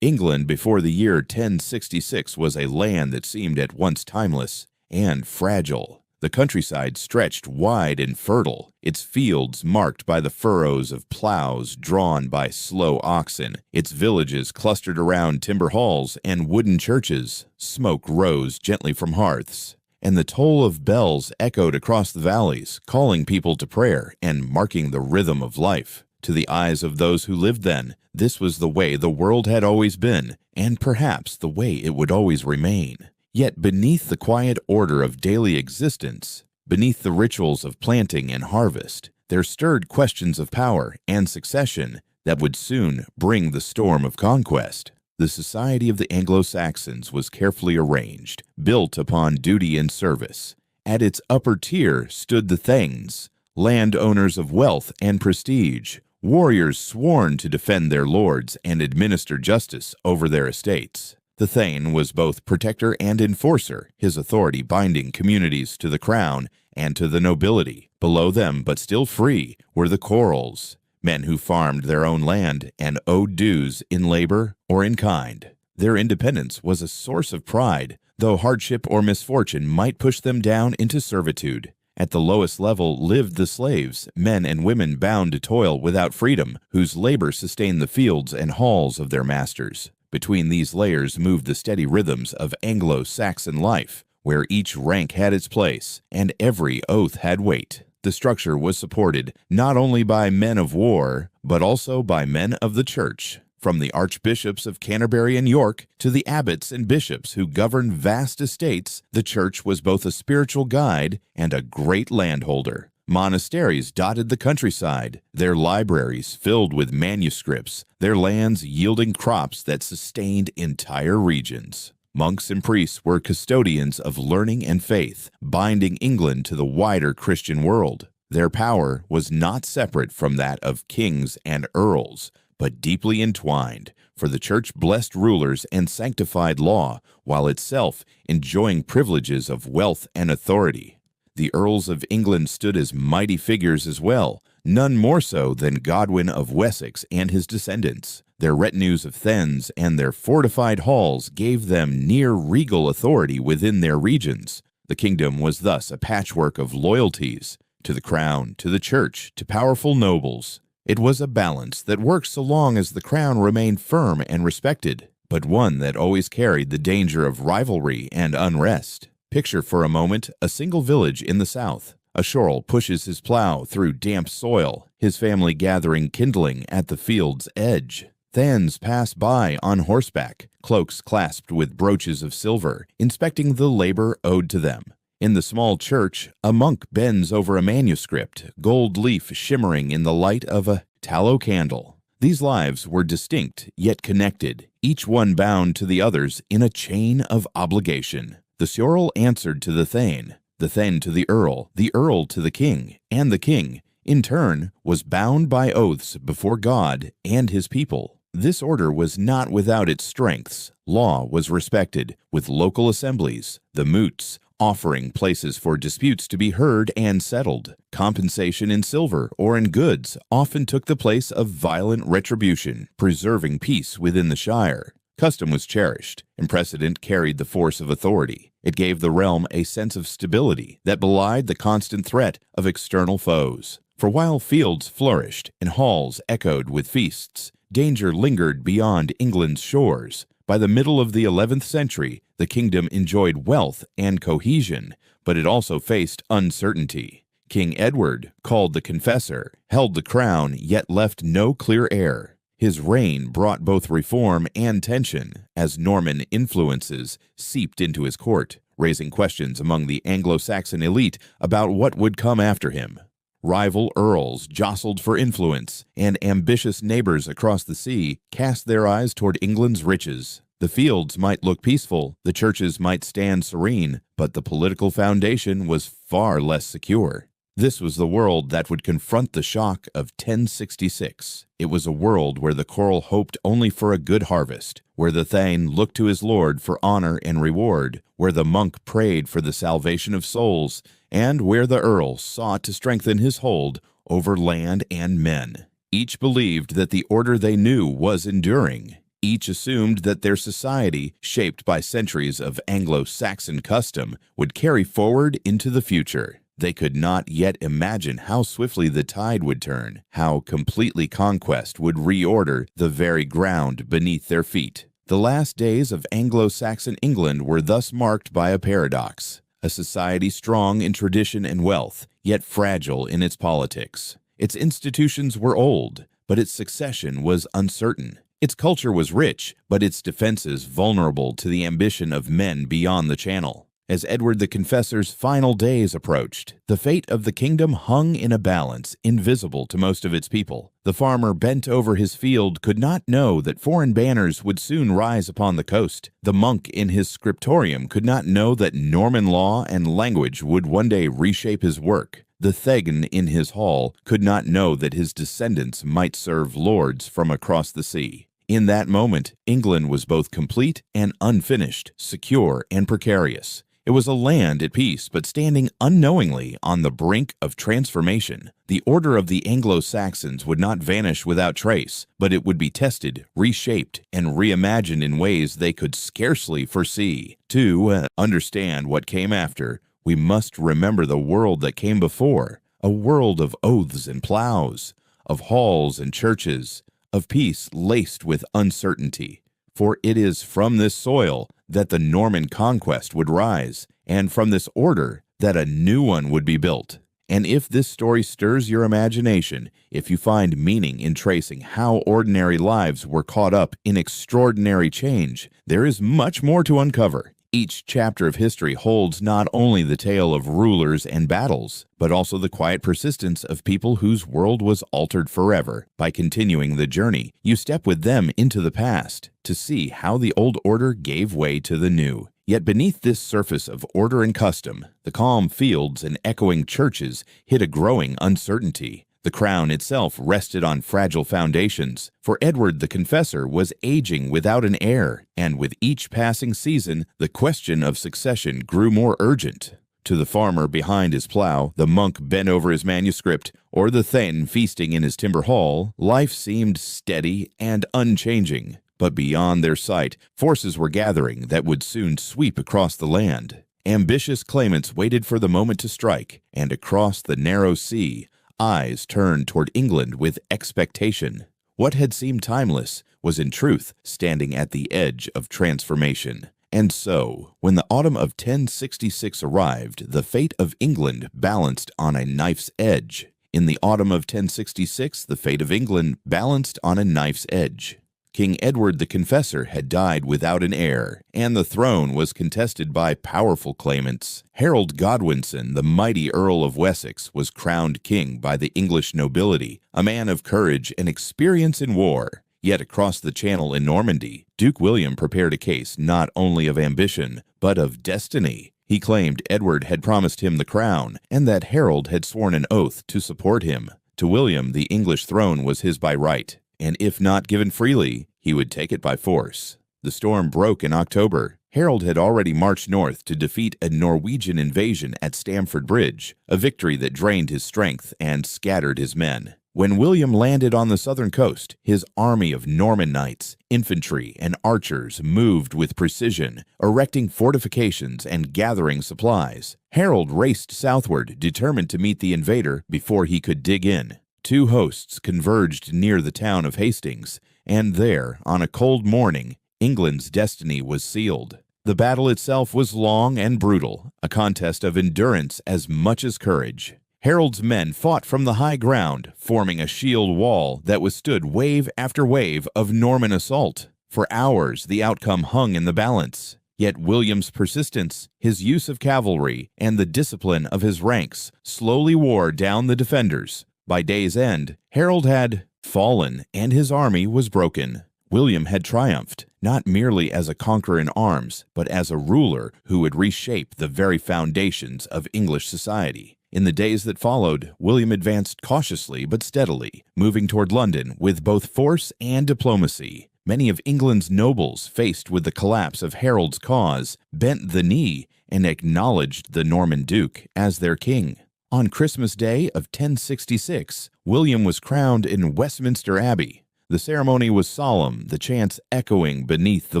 England before the year 1066 was a land that seemed at once timeless and fragile. The countryside stretched wide and fertile, its fields marked by the furrows of ploughs drawn by slow oxen, its villages clustered around timber halls and wooden churches. Smoke rose gently from hearths, and the toll of bells echoed across the valleys, calling people to prayer and marking the rhythm of life. To the eyes of those who lived then, this was the way the world had always been, and perhaps the way it would always remain. Yet beneath the quiet order of daily existence, beneath the rituals of planting and harvest, there stirred questions of power and succession that would soon bring the storm of conquest. The society of the Anglo-Saxons was carefully arranged, built upon duty and service. At its upper tier stood the thanes, landowners of wealth and prestige, warriors sworn to defend their lords and administer justice over their estates. The thane was both protector and enforcer, his authority binding communities to the crown and to the nobility. Below them, but still free, were the corals, men who farmed their own land and owed dues in labor or in kind. Their independence was a source of pride, though hardship or misfortune might push them down into servitude. At the lowest level lived the slaves, men and women bound to toil without freedom, whose labor sustained the fields and halls of their masters. Between these layers moved the steady rhythms of Anglo-Saxon life, where each rank had its place and every oath had weight. The structure was supported not only by men of war, but also by men of the church. From the archbishops of Canterbury and York to the abbots and bishops who governed vast estates, the church was both a spiritual guide and a great landholder. Monasteries dotted the countryside, their libraries filled with manuscripts, their lands yielding crops that sustained entire regions. Monks and priests were custodians of learning and faith, binding England to the wider Christian world. Their power was not separate from that of kings and earls, but deeply entwined, for the church blessed rulers and sanctified law, while itself enjoying privileges of wealth and authority. The earls of England stood as mighty figures as well, none more so than Godwin of Wessex and his descendants. Their retinues of thanes and their fortified halls gave them near-regal authority within their regions. The kingdom was thus a patchwork of loyalties, to the crown, to the church, to powerful nobles. It was a balance that worked so long as the crown remained firm and respected, but one that always carried the danger of rivalry and unrest. Picture for a moment a single village in the south. A churl pushes his plough through damp soil, his family gathering kindling at the field's edge. Thanes pass by on horseback, cloaks clasped with brooches of silver, inspecting the labor owed to them. In the small church, a monk bends over a manuscript, gold leaf shimmering in the light of a tallow candle. These lives were distinct, yet connected, each one bound to the others in a chain of obligation. The churl answered to the thane to the earl to the king, and the king, in turn, was bound by oaths before God and his people. This order was not without its strengths. Law was respected, with local assemblies, the moots, offering places for disputes to be heard and settled. Compensation in silver or in goods often took the place of violent retribution, preserving peace within the shire. Custom was cherished, and precedent carried the force of authority. It gave the realm a sense of stability that belied the constant threat of external foes. For while fields flourished and halls echoed with feasts, danger lingered beyond England's shores. By the middle of the 11th century, the kingdom enjoyed wealth and cohesion, but it also faced uncertainty. King Edward, called the Confessor, held the crown yet left no clear heir. His reign brought both reform and tension, as Norman influences seeped into his court, raising questions among the Anglo-Saxon elite about what would come after him. Rival earls jostled for influence, and ambitious neighbors across the sea cast their eyes toward England's riches. The fields might look peaceful, the churches might stand serene, but the political foundation was far less secure. This was the world that would confront the shock of 1066. It was a world where the churl hoped only for a good harvest, where the thane looked to his lord for honor and reward, where the monk prayed for the salvation of souls, and where the earl sought to strengthen his hold over land and men. Each believed that the order they knew was enduring. Each assumed that their society, shaped by centuries of Anglo-Saxon custom, would carry forward into the future. They could not yet imagine how swiftly the tide would turn, how completely conquest would reorder the very ground beneath their feet. The last days of Anglo-Saxon England were thus marked by a paradox, a society strong in tradition and wealth, yet fragile in its politics. Its institutions were old, but its succession was uncertain. Its culture was rich, but its defenses vulnerable to the ambition of men beyond the Channel. As Edward the Confessor's final days approached, the fate of the kingdom hung in a balance invisible to most of its people. The farmer bent over his field could not know that foreign banners would soon rise upon the coast. The monk in his scriptorium could not know that Norman law and language would one day reshape his work. The Thegan in his hall could not know that his descendants might serve lords from across the sea. In that moment, England was both complete and unfinished, secure and precarious. It was a land at peace, but standing unknowingly on the brink of transformation. The order of the Anglo-Saxons would not vanish without trace, but it would be tested, reshaped, and reimagined in ways they could scarcely foresee. To understand what came after, we must remember the world that came before, a world of oaths and ploughs, of halls and churches, of peace laced with uncertainty. For it is from this soil that the Norman Conquest would rise, and from this order that a new one would be built. And if this story stirs your imagination, if you find meaning in tracing how ordinary lives were caught up in extraordinary change, there is much more to uncover. Each chapter of history holds not only the tale of rulers and battles, but also the quiet persistence of people whose world was altered forever. By continuing the journey, you step with them into the past to see how the old order gave way to the new. Yet beneath this surface of order and custom, the calm fields and echoing churches hid a growing uncertainty. The crown itself rested on fragile foundations, for Edward the Confessor was aging without an heir, and with each passing season, the question of succession grew more urgent. To the farmer behind his plough, the monk bent over his manuscript, or the Thetan feasting in his timber hall, life seemed steady and unchanging. But beyond their sight, forces were gathering that would soon sweep across the land. Ambitious claimants waited for the moment to strike, and across the narrow sea, eyes turned toward England with expectation. What had seemed timeless was in truth standing at the edge of transformation. And so, when the autumn of 1066 arrived, the fate of England balanced on a knife's edge. In the autumn of 1066, the fate of England balanced on a knife's edge. King Edward the Confessor had died without an heir, and the throne was contested by powerful claimants. Harold Godwinson, the mighty Earl of Wessex, was crowned king by the English nobility, a man of courage and experience in war. Yet across the Channel in Normandy, Duke William prepared a case not only of ambition, but of destiny. He claimed Edward had promised him the crown, and that Harold had sworn an oath to support him. To William, the English throne was his by right, and if not given freely, he would take it by force. The storm broke in October. Harold had already marched north to defeat a Norwegian invasion at Stamford Bridge, a victory that drained his strength and scattered his men. When William landed on the southern coast, his army of Norman knights, infantry, and archers moved with precision, erecting fortifications and gathering supplies. Harold raced southward, determined to meet the invader before he could dig in. Two hosts converged near the town of Hastings, and there, on a cold morning, England's destiny was sealed. The battle itself was long and brutal, a contest of endurance as much as courage. Harold's men fought from the high ground, forming a shield wall that withstood wave after wave of Norman assault. For hours, the outcome hung in the balance. Yet William's persistence, his use of cavalry, and the discipline of his ranks slowly wore down the defenders. By day's end, Harold had fallen, and his army was broken. William had triumphed, not merely as a conqueror in arms, but as a ruler who would reshape the very foundations of English society. In the days that followed, William advanced cautiously but steadily, moving toward London with both force and diplomacy. Many of England's nobles, faced with the collapse of Harold's cause, bent the knee and acknowledged the Norman Duke as their king. On Christmas Day of 1066, William was crowned in Westminster Abbey. The ceremony was solemn, the chants echoing beneath the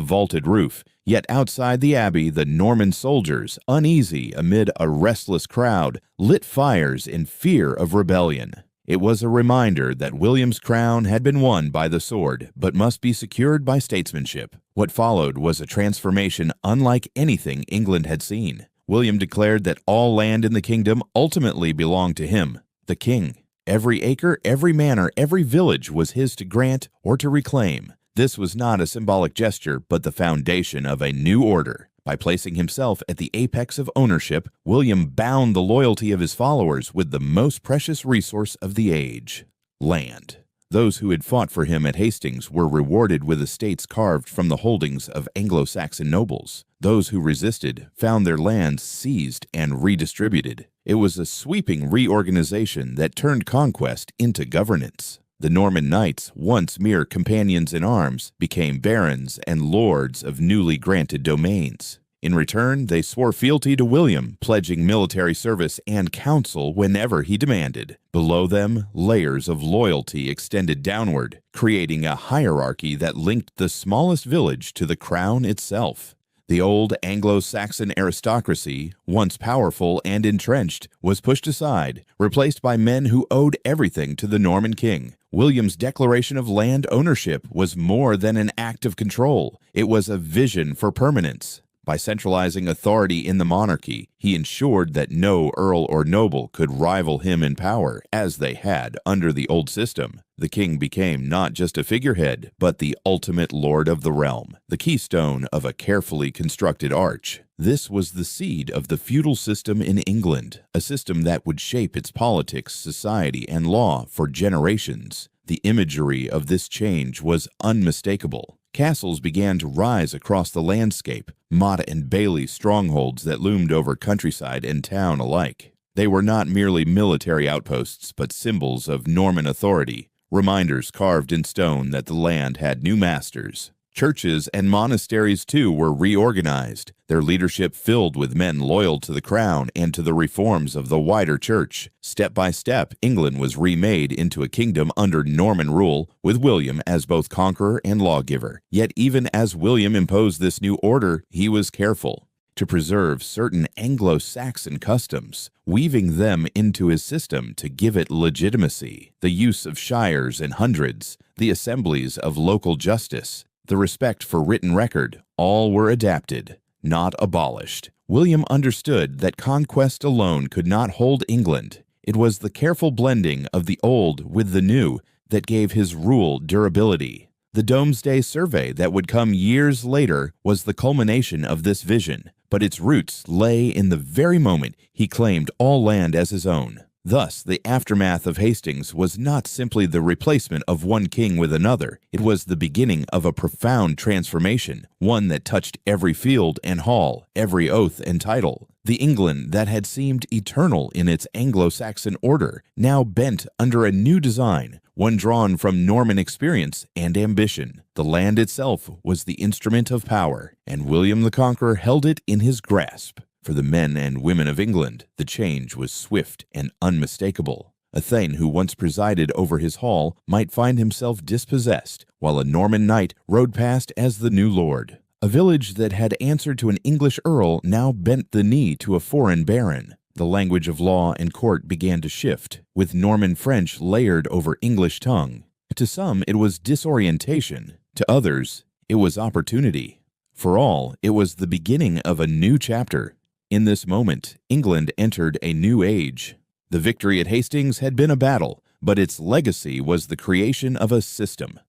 vaulted roof. Yet outside the abbey, the Norman soldiers, uneasy amid a restless crowd, lit fires in fear of rebellion. It was a reminder that William's crown had been won by the sword, but must be secured by statesmanship. What followed was a transformation unlike anything England had seen. William declared that all land in the kingdom ultimately belonged to him, the king. Every acre, every manor, every village was his to grant or to reclaim. This was not a symbolic gesture, but the foundation of a new order. By placing himself at the apex of ownership, William bound the loyalty of his followers with the most precious resource of the age: land. Those who had fought for him at Hastings were rewarded with estates carved from the holdings of Anglo-Saxon nobles. Those who resisted found their lands seized and redistributed. It was a sweeping reorganization that turned conquest into governance. The Norman knights, once mere companions in arms, became barons and lords of newly granted domains. In return, they swore fealty to William, pledging military service and counsel whenever he demanded. Below them, layers of loyalty extended downward, creating a hierarchy that linked the smallest village to the crown itself. The old Anglo-Saxon aristocracy, once powerful and entrenched, was pushed aside, replaced by men who owed everything to the Norman king. William's declaration of land ownership was more than an act of control. It was a vision for permanence. By centralizing authority in the monarchy, he ensured that no earl or noble could rival him in power, as they had under the old system. The king became not just a figurehead, but the ultimate lord of the realm, the keystone of a carefully constructed arch. This was the seed of the feudal system in England, a system that would shape its politics, society, and law for generations. The imagery of this change was unmistakable. Castles began to rise across the landscape, motte and bailey strongholds that loomed over countryside and town alike. They were not merely military outposts, but symbols of Norman authority, reminders carved in stone that the land had new masters. Churches and monasteries, too, were reorganized, their leadership filled with men loyal to the crown and to the reforms of the wider church. Step by step, England was remade into a kingdom under Norman rule, with William as both conqueror and lawgiver. Yet even as William imposed this new order, he was careful to preserve certain Anglo-Saxon customs, weaving them into his system to give it legitimacy. The use of shires and hundreds, the assemblies of local justice, the respect for written record, all were adapted, not abolished. William understood that conquest alone could not hold England. It was the careful blending of the old with the new that gave his rule durability. The Domesday Survey that would come years later was the culmination of this vision, but its roots lay in the very moment he claimed all land as his own. Thus, the aftermath of Hastings was not simply the replacement of one king with another. It was the beginning of a profound transformation, one that touched every field and hall, every oath and title. The England that had seemed eternal in its Anglo-Saxon order now bent under a new design, one drawn from Norman experience and ambition. The land itself was the instrument of power, and William the Conqueror held it in his grasp. For the men and women of England, the change was swift and unmistakable. A Thane who once presided over his hall might find himself dispossessed, while a Norman knight rode past as the new lord. A village that had answered to an English earl now bent the knee to a foreign baron. The language of law and court began to shift, with Norman French layered over English tongue. To some, it was disorientation. To others, it was opportunity. For all, it was the beginning of a new chapter. In this moment, England entered a new age. The victory at Hastings had been a battle, but its legacy was the creation of a system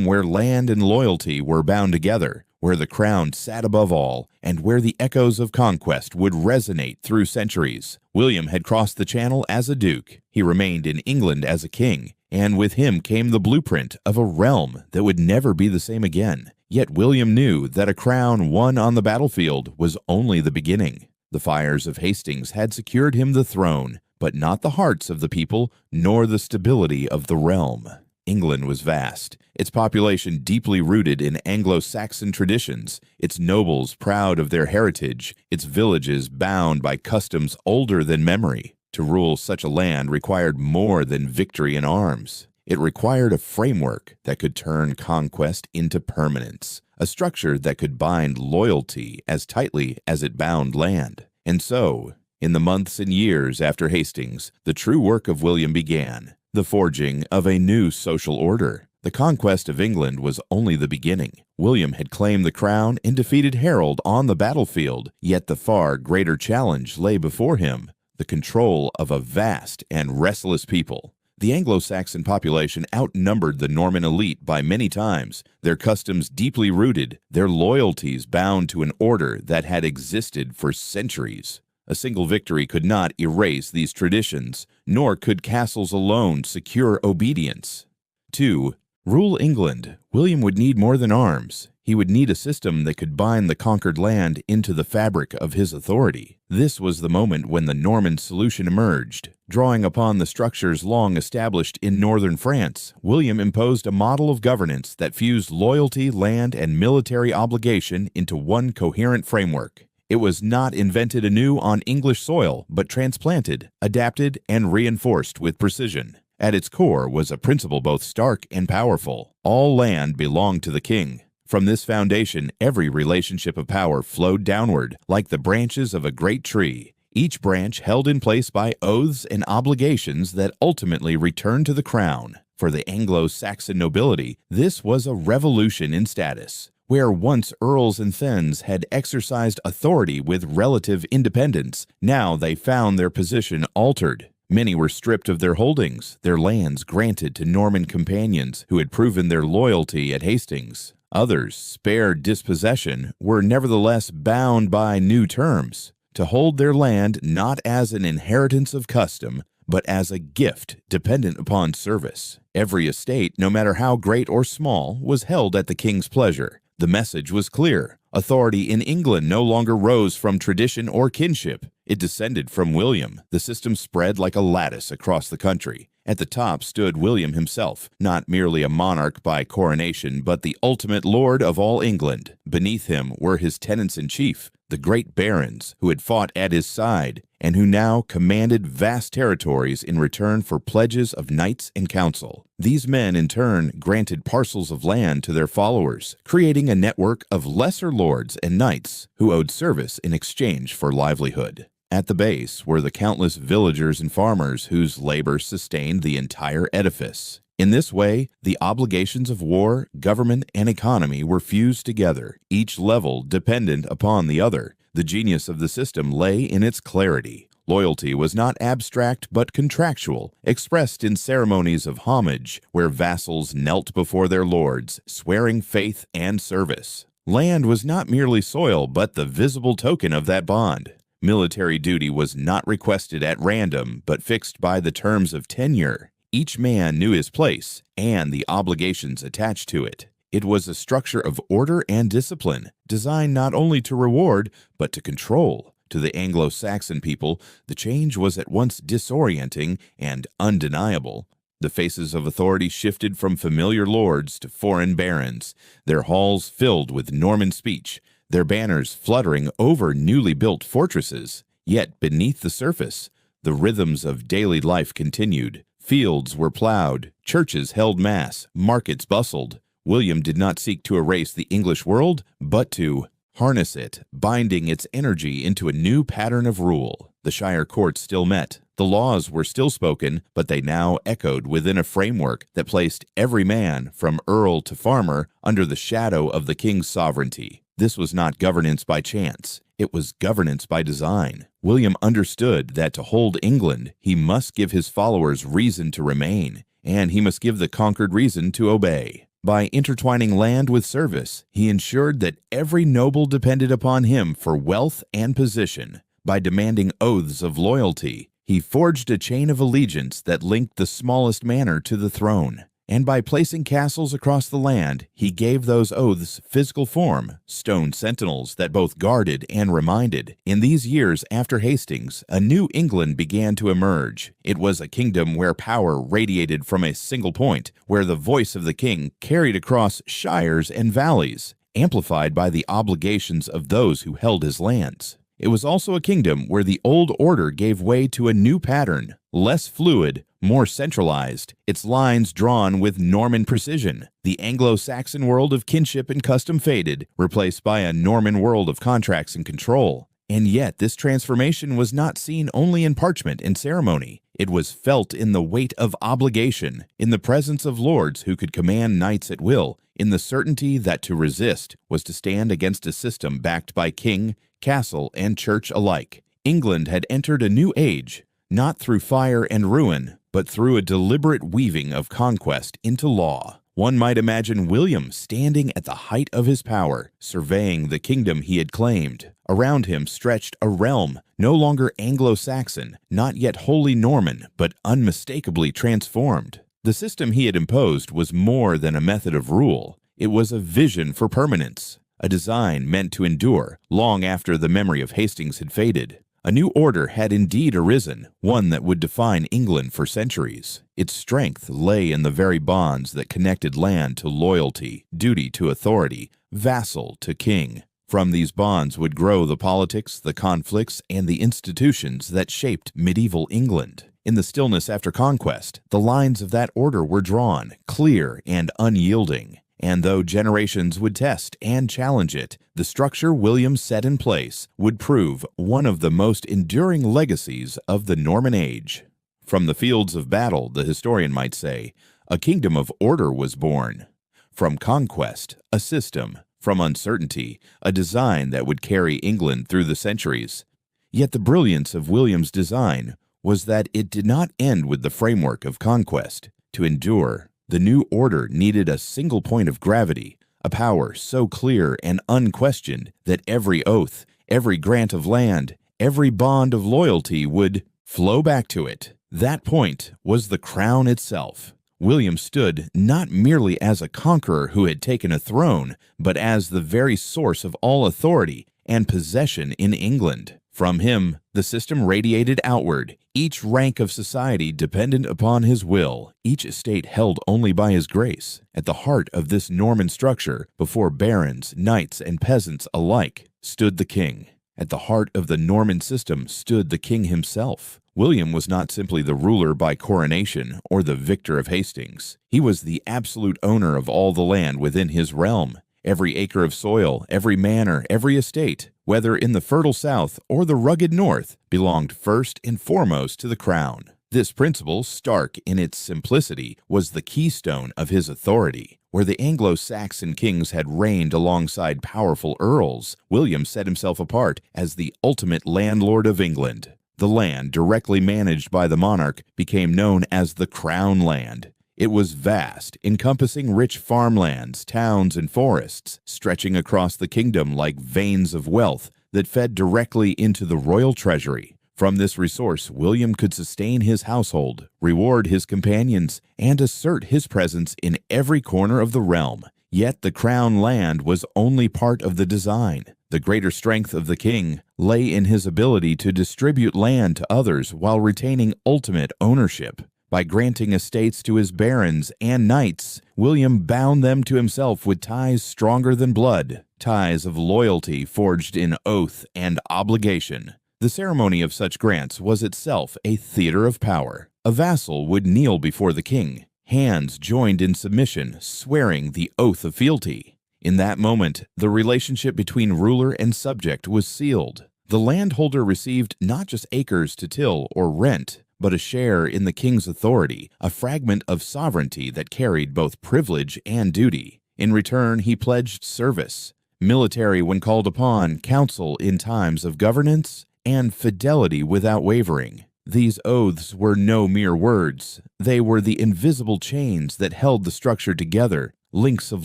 where land and loyalty were bound together, where the crown sat above all, and where the echoes of conquest would resonate through centuries. William had crossed the Channel as a duke. He remained in England as a king, and with him came the blueprint of a realm that would never be the same again. Yet William knew that a crown won on the battlefield was only the beginning. The fires of Hastings had secured him the throne, but not the hearts of the people, nor the stability of the realm. England was vast, its population deeply rooted in Anglo-Saxon traditions, its nobles proud of their heritage, its villages bound by customs older than memory. To rule such a land required more than victory in arms. It required a framework that could turn conquest into permanence, a structure that could bind loyalty as tightly as it bound land. And so, in the months and years after Hastings, the true work of William began, the forging of a new social order. The conquest of England was only the beginning. William had claimed the crown and defeated Harold on the battlefield, yet the far greater challenge lay before him, the control of a vast and restless people. The Anglo-Saxon population outnumbered the Norman elite by many times, their customs deeply rooted, their loyalties bound to an order that had existed for centuries. A single victory could not erase these traditions, nor could castles alone secure obedience. To rule England, William would need more than arms. He would need a system that could bind the conquered land into the fabric of his authority. This was the moment when the Norman solution emerged. Drawing upon the structures long established in northern France, William imposed a model of governance that fused loyalty, land, and military obligation into one coherent framework. It was not invented anew on English soil, but transplanted, adapted, and reinforced with precision. At its core was a principle both stark and powerful. All land belonged to the king. From this foundation, every relationship of power flowed downward, like the branches of a great tree, each branch held in place by oaths and obligations that ultimately returned to the crown. For the Anglo-Saxon nobility, this was a revolution in status. Where once earls and thegns had exercised authority with relative independence, now they found their position altered. Many were stripped of their holdings, their lands granted to Norman companions who had proven their loyalty at Hastings. Others, spared dispossession, were nevertheless bound by new terms to hold their land not as an inheritance of custom, but as a gift dependent upon service. Every estate, no matter how great or small, was held at the king's pleasure. The message was clear. Authority in England no longer rose from tradition or kinship. It descended from William. The system spread like a lattice across the country. At the top stood William himself, not merely a monarch by coronation, but the ultimate lord of all England. Beneath him were his tenants-in-chief, the great barons who had fought at his side, and who now commanded vast territories in return for pledges of knights and council. These men, in turn, granted parcels of land to their followers, creating a network of lesser lords and knights who owed service in exchange for livelihood. At the base were the countless villagers and farmers whose labor sustained the entire edifice. In this way, the obligations of war, government, and economy were fused together, each level dependent upon the other. The genius of the system lay in its clarity. Loyalty was not abstract but contractual, expressed in ceremonies of homage, where vassals knelt before their lords, swearing faith and service. Land was not merely soil but the visible token of that bond. Military duty was not requested at random, but fixed by the terms of tenure. Each man knew his place and the obligations attached to it. It was a structure of order and discipline, designed not only to reward, but to control. To the Anglo-Saxon people, the change was at once disorienting and undeniable. The faces of authority shifted from familiar lords to foreign barons, their halls filled with Norman speech, their banners fluttering over newly built fortresses. Yet beneath the surface, the rhythms of daily life continued. Fields were plowed, churches held mass, markets bustled. William did not seek to erase the English world, but to harness it, binding its energy into a new pattern of rule. The shire courts still met. The laws were still spoken, but they now echoed within a framework that placed every man, from earl to farmer, under the shadow of the king's sovereignty. This was not governance by chance. It was governance by design. William understood that to hold England, he must give his followers reason to remain, and he must give the conquered reason to obey. By intertwining land with service, he ensured that every noble depended upon him for wealth and position. By demanding oaths of loyalty, he forged a chain of allegiance that linked the smallest manor to the throne. And by placing castles across the land, he gave those oaths physical form, stone sentinels that both guarded and reminded. In these years after Hastings, a new England began to emerge. It was a kingdom where power radiated from a single point, where the voice of the king carried across shires and valleys, amplified by the obligations of those who held his lands. It was also a kingdom where the old order gave way to a new pattern, less fluid, more centralized, its lines drawn with Norman precision. The Anglo-Saxon world of kinship and custom faded, replaced by a Norman world of contracts and control. And yet this transformation was not seen only in parchment and ceremony. It was felt in the weight of obligation, in the presence of lords who could command knights at will, in the certainty that to resist was to stand against a system backed by king, castle, and church alike. England had entered a new age, not through fire and ruin, but through a deliberate weaving of conquest into law. One might imagine William standing at the height of his power, surveying the kingdom he had claimed. Around him stretched a realm, no longer Anglo-Saxon, not yet wholly Norman, but unmistakably transformed. The system he had imposed was more than a method of rule. It was a vision for permanence, a design meant to endure long after the memory of Hastings had faded. A new order had indeed arisen, one that would define England for centuries. Its strength lay in the very bonds that connected land to loyalty, duty to authority, vassal to king. From these bonds would grow the politics, the conflicts, and the institutions that shaped medieval England. In the stillness after conquest, the lines of that order were drawn, clear and unyielding. And though generations would test and challenge it, the structure William set in place would prove one of the most enduring legacies of the Norman age. From the fields of battle, the historian might say, a kingdom of order was born. From conquest, a system. From uncertainty, a design that would carry England through the centuries. Yet the brilliance of William's design was that it did not end with the framework of conquest. To endure, the new order needed a single point of gravity, a power so clear and unquestioned that every oath, every grant of land, every bond of loyalty would flow back to it. That point was the crown itself. William stood not merely as a conqueror who had taken a throne, but as the very source of all authority and possession in England. From him, the system radiated outward, each rank of society dependent upon his will, each estate held only by his grace. At the heart of this Norman structure, before barons, knights, and peasants alike, stood the king. At the heart of the Norman system stood the king himself. William was not simply the ruler by coronation or the victor of Hastings. He was the absolute owner of all the land within his realm. Every acre of soil, every manor, every estate, whether in the fertile south or the rugged north, belonged first and foremost to the crown. This principle, stark in its simplicity, was the keystone of his authority. Where the Anglo-Saxon kings had reigned alongside powerful earls, William set himself apart as the ultimate landlord of England. The land, directly managed by the monarch, became known as the Crown Land. It was vast, encompassing rich farmlands, towns, and forests, stretching across the kingdom like veins of wealth that fed directly into the royal treasury. From this resource, William could sustain his household, reward his companions, and assert his presence in every corner of the realm. Yet the crown land was only part of the design. The greater strength of the king lay in his ability to distribute land to others while retaining ultimate ownership. By granting estates to his barons and knights, William bound them to himself with ties stronger than blood, ties of loyalty forged in oath and obligation. The ceremony of such grants was itself a theater of power. A vassal would kneel before the king, hands joined in submission, swearing the oath of fealty. In that moment, the relationship between ruler and subject was sealed. The landholder received not just acres to till or rent, but a share in the king's authority, a fragment of sovereignty that carried both privilege and duty. In return, he pledged service, military when called upon, counsel in times of governance, and fidelity without wavering. These oaths were no mere words. They were the invisible chains that held the structure together, links of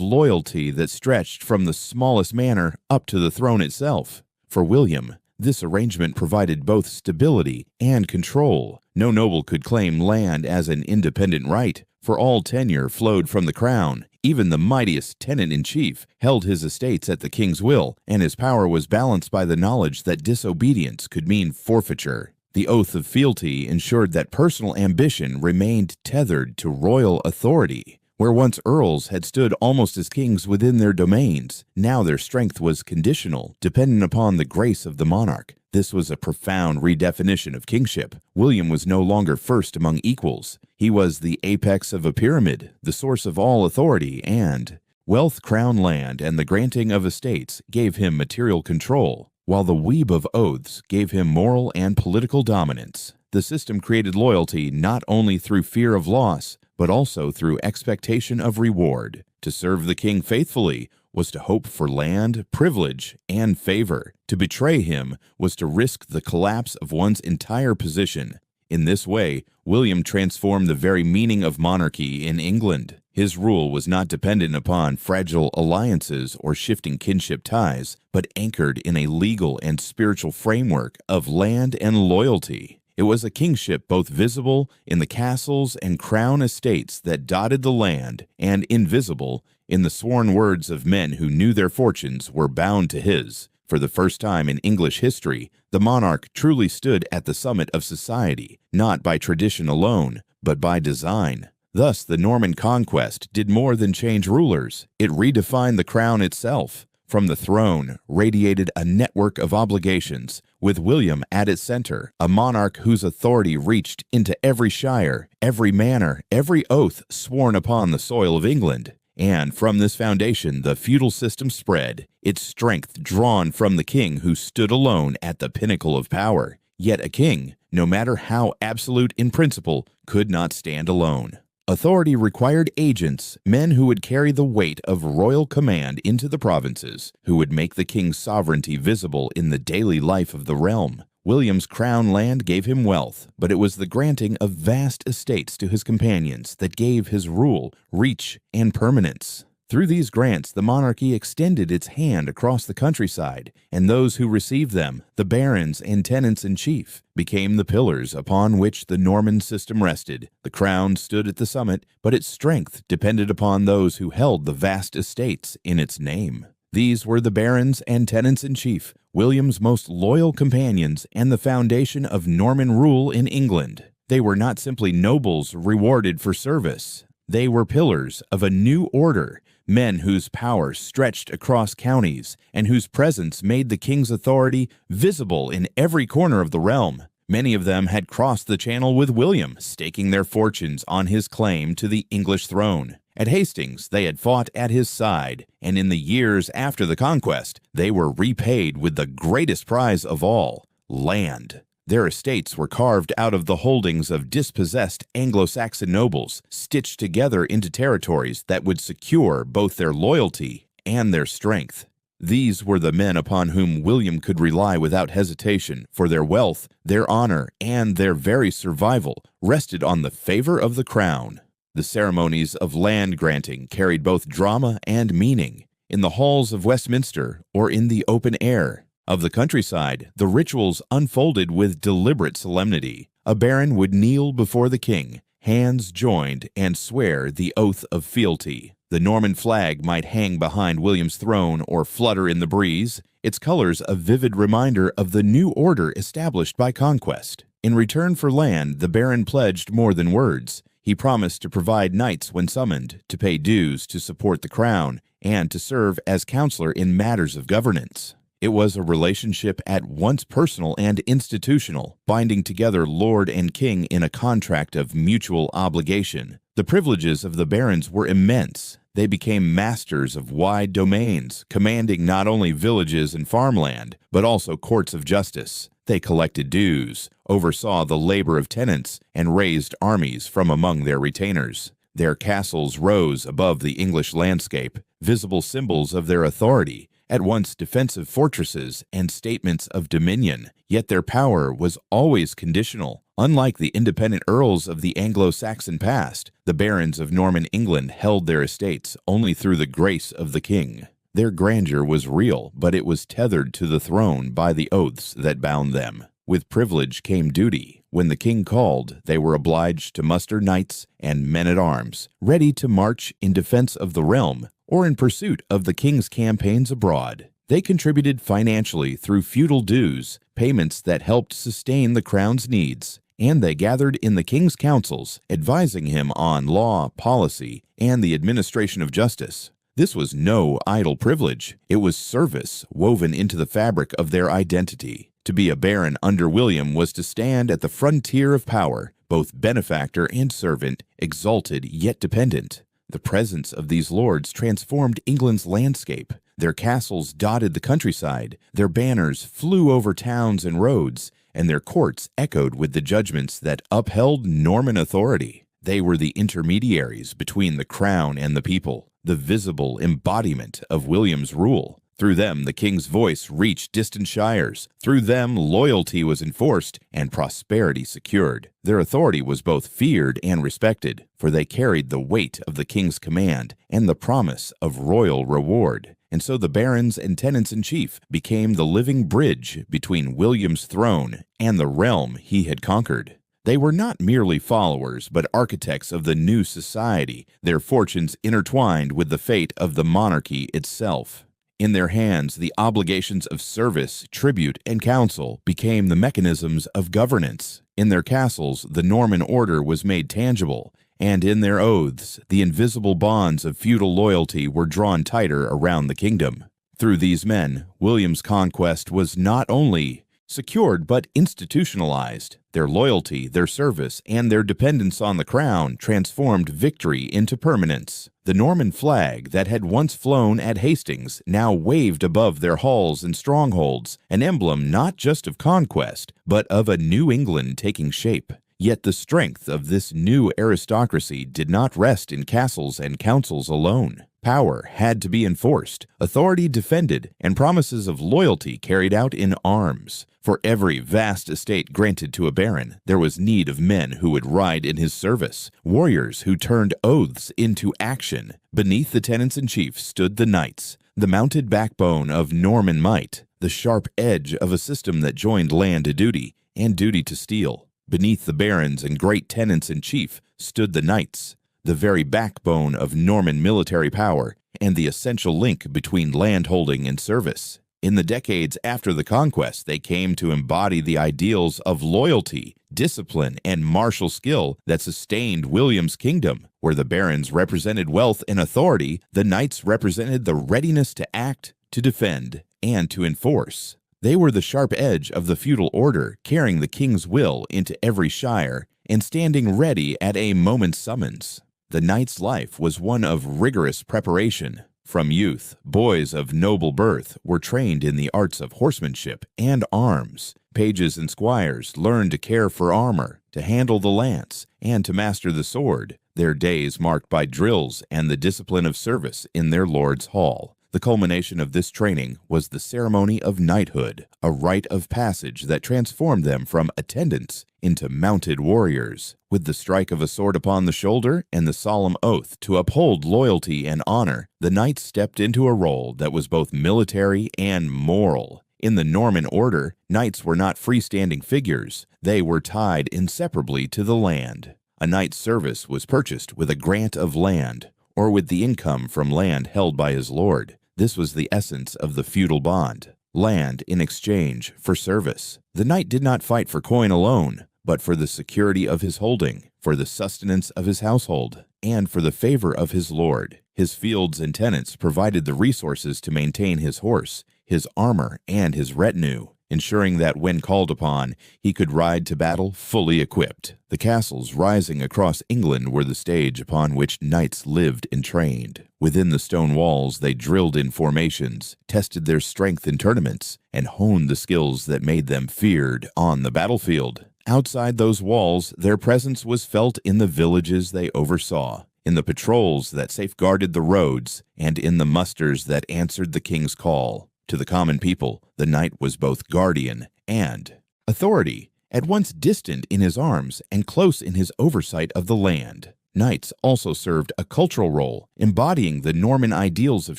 loyalty that stretched from the smallest manor up to the throne itself. For William, this arrangement provided both stability and control. No noble could claim land as an independent right, for all tenure flowed from the crown. Even the mightiest tenant-in-chief held his estates at the king's will, and his power was balanced by the knowledge that disobedience could mean forfeiture. The oath of fealty ensured that personal ambition remained tethered to royal authority. Where once earls had stood almost as kings within their domains, now their strength was conditional, dependent upon the grace of the monarch. This was a profound redefinition of kingship. William was no longer first among equals. He was the apex of a pyramid, the source of all authority, and wealth, crown land, and the granting of estates gave him material control, while the weeb of oaths gave him moral and political dominance. The system created loyalty not only through fear of loss, but also through expectation of reward. To serve the king faithfully was to hope for land, privilege, and favor. To betray him was to risk the collapse of one's entire position. In this way, William transformed the very meaning of monarchy in England. His rule was not dependent upon fragile alliances or shifting kinship ties, but anchored in a legal and spiritual framework of land and loyalty. It was a kingship both visible in the castles and crown estates that dotted the land, and invisible in the sworn words of men who knew their fortunes were bound to his. For the first time in English history, the monarch truly stood at the summit of society, not by tradition alone, but by design. Thus, the Norman Conquest did more than change rulers. It redefined the crown itself. From the throne radiated a network of obligations, with William at its center, a monarch whose authority reached into every shire, every manor, every oath sworn upon the soil of England. And from this foundation the feudal system spread, its strength drawn from the king who stood alone at the pinnacle of power. Yet a king, no matter how absolute in principle, could not stand alone. Authority required agents, men who would carry the weight of royal command into the provinces, who would make the king's sovereignty visible in the daily life of the realm. William's crown land gave him wealth, but it was the granting of vast estates to his companions that gave his rule reach and permanence. Through these grants, the monarchy extended its hand across the countryside, and those who received them, the barons and tenants-in-chief, became the pillars upon which the Norman system rested. The crown stood at the summit, but its strength depended upon those who held the vast estates in its name. These were the barons and tenants-in-chief, William's most loyal companions, and the foundation of Norman rule in England. They were not simply nobles rewarded for service. They were pillars of a new order, men whose power stretched across counties and whose presence made the king's authority visible in every corner of the realm. Many of them had crossed the Channel with William, staking their fortunes on his claim to the English throne. At Hastings, they had fought at his side, and in the years after the conquest, they were repaid with the greatest prize of all, land. Their estates were carved out of the holdings of dispossessed Anglo-Saxon nobles, stitched together into territories that would secure both their loyalty and their strength. These were the men upon whom William could rely without hesitation, for their wealth, their honor, and their very survival rested on the favor of the crown. The ceremonies of land granting carried both drama and meaning. In the halls of Westminster or in the open air of the countryside, the rituals unfolded with deliberate solemnity. A baron would kneel before the king, hands joined, and swear the oath of fealty. The Norman flag might hang behind William's throne or flutter in the breeze, its colors a vivid reminder of the new order established by conquest. In return for land, the baron pledged more than words. He promised to provide knights when summoned, to pay dues to support the crown, and to serve as counselor in matters of governance. It was a relationship at once personal and institutional, binding together lord and king in a contract of mutual obligation. The privileges of the barons were immense. They became masters of wide domains, commanding not only villages and farmland, but also courts of justice. They collected dues, oversaw the labor of tenants, and raised armies from among their retainers. Their castles rose above the English landscape, visible symbols of their authority, at once defensive fortresses and statements of dominion, yet their power was always conditional. Unlike the independent earls of the Anglo-Saxon past, the barons of Norman England held their estates only through the grace of the king. Their grandeur was real, but it was tethered to the throne by the oaths that bound them. With privilege came duty. When the king called, they were obliged to muster knights and men-at-arms, ready to march in defense of the realm or in pursuit of the king's campaigns abroad. They contributed financially through feudal dues, payments that helped sustain the crown's needs, and they gathered in the king's councils, advising him on law, policy, and the administration of justice. This was no idle privilege. It was service woven into the fabric of their identity. To be a baron under William was to stand at the frontier of power, both benefactor and servant, exalted yet dependent. The presence of these lords transformed England's landscape. Their castles dotted the countryside, their banners flew over towns and roads, and their courts echoed with the judgments that upheld Norman authority. They were the intermediaries between the crown and the people, the visible embodiment of William's rule. Through them, the king's voice reached distant shires. Through them, loyalty was enforced and prosperity secured. Their authority was both feared and respected, for they carried the weight of the king's command and the promise of royal reward. And so the barons and tenants-in-chief became the living bridge between William's throne and the realm he had conquered. They were not merely followers, but architects of the new society, their fortunes intertwined with the fate of the monarchy itself. In their hands, the obligations of service, tribute, and counsel became the mechanisms of governance. In their castles, the Norman order was made tangible, and in their oaths, the invisible bonds of feudal loyalty were drawn tighter around the kingdom. Through these men, William's conquest was not only secured but institutionalized. Their loyalty, their service, and their dependence on the crown transformed victory into permanence. The Norman flag that had once flown at Hastings now waved above their halls and strongholds, an emblem not just of conquest, but of a New England taking shape. Yet the strength of this new aristocracy did not rest in castles and councils alone. Power had to be enforced, authority defended, and promises of loyalty carried out in arms. For every vast estate granted to a baron, there was need of men who would ride in his service, warriors who turned oaths into action. Beneath the tenants-in-chief stood the knights, the mounted backbone of Norman might, the sharp edge of a system that joined land to duty and duty to steel. Beneath the barons and great tenants-in-chief stood the knights, the very backbone of Norman military power and the essential link between landholding and service. In the decades after the conquest, they came to embody the ideals of loyalty, discipline, and martial skill that sustained William's kingdom. Where the barons represented wealth and authority, the knights represented the readiness to act, to defend, and to enforce. They were the sharp edge of the feudal order, carrying the king's will into every shire and standing ready at a moment's summons. The knight's life was one of rigorous preparation. From youth, boys of noble birth were trained in the arts of horsemanship and arms. Pages and squires learned to care for armor, to handle the lance, and to master the sword, their days marked by drills and the discipline of service in their lord's hall. The culmination of this training was the ceremony of knighthood, a rite of passage that transformed them from attendants into mounted warriors. With the strike of a sword upon the shoulder and the solemn oath to uphold loyalty and honor, the knights stepped into a role that was both military and moral. In the Norman order, knights were not freestanding figures. They were tied inseparably to the land. A knight's service was purchased with a grant of land, or with the income from land held by his lord. This was the essence of the feudal bond, land in exchange for service. The knight did not fight for coin alone, but for the security of his holding, for the sustenance of his household, and for the favor of his lord. His fields and tenants provided the resources to maintain his horse, his armor, and his retinue, ensuring that when called upon, he could ride to battle fully equipped. The castles rising across England were the stage upon which knights lived and trained. Within the stone walls, they drilled in formations, tested their strength in tournaments, and honed the skills that made them feared on the battlefield. Outside those walls, their presence was felt in the villages they oversaw, in the patrols that safeguarded the roads, and in the musters that answered the king's call. To the common people, the knight was both guardian and authority, at once distant in his arms and close in his oversight of the land. Knights also served a cultural role, embodying the Norman ideals of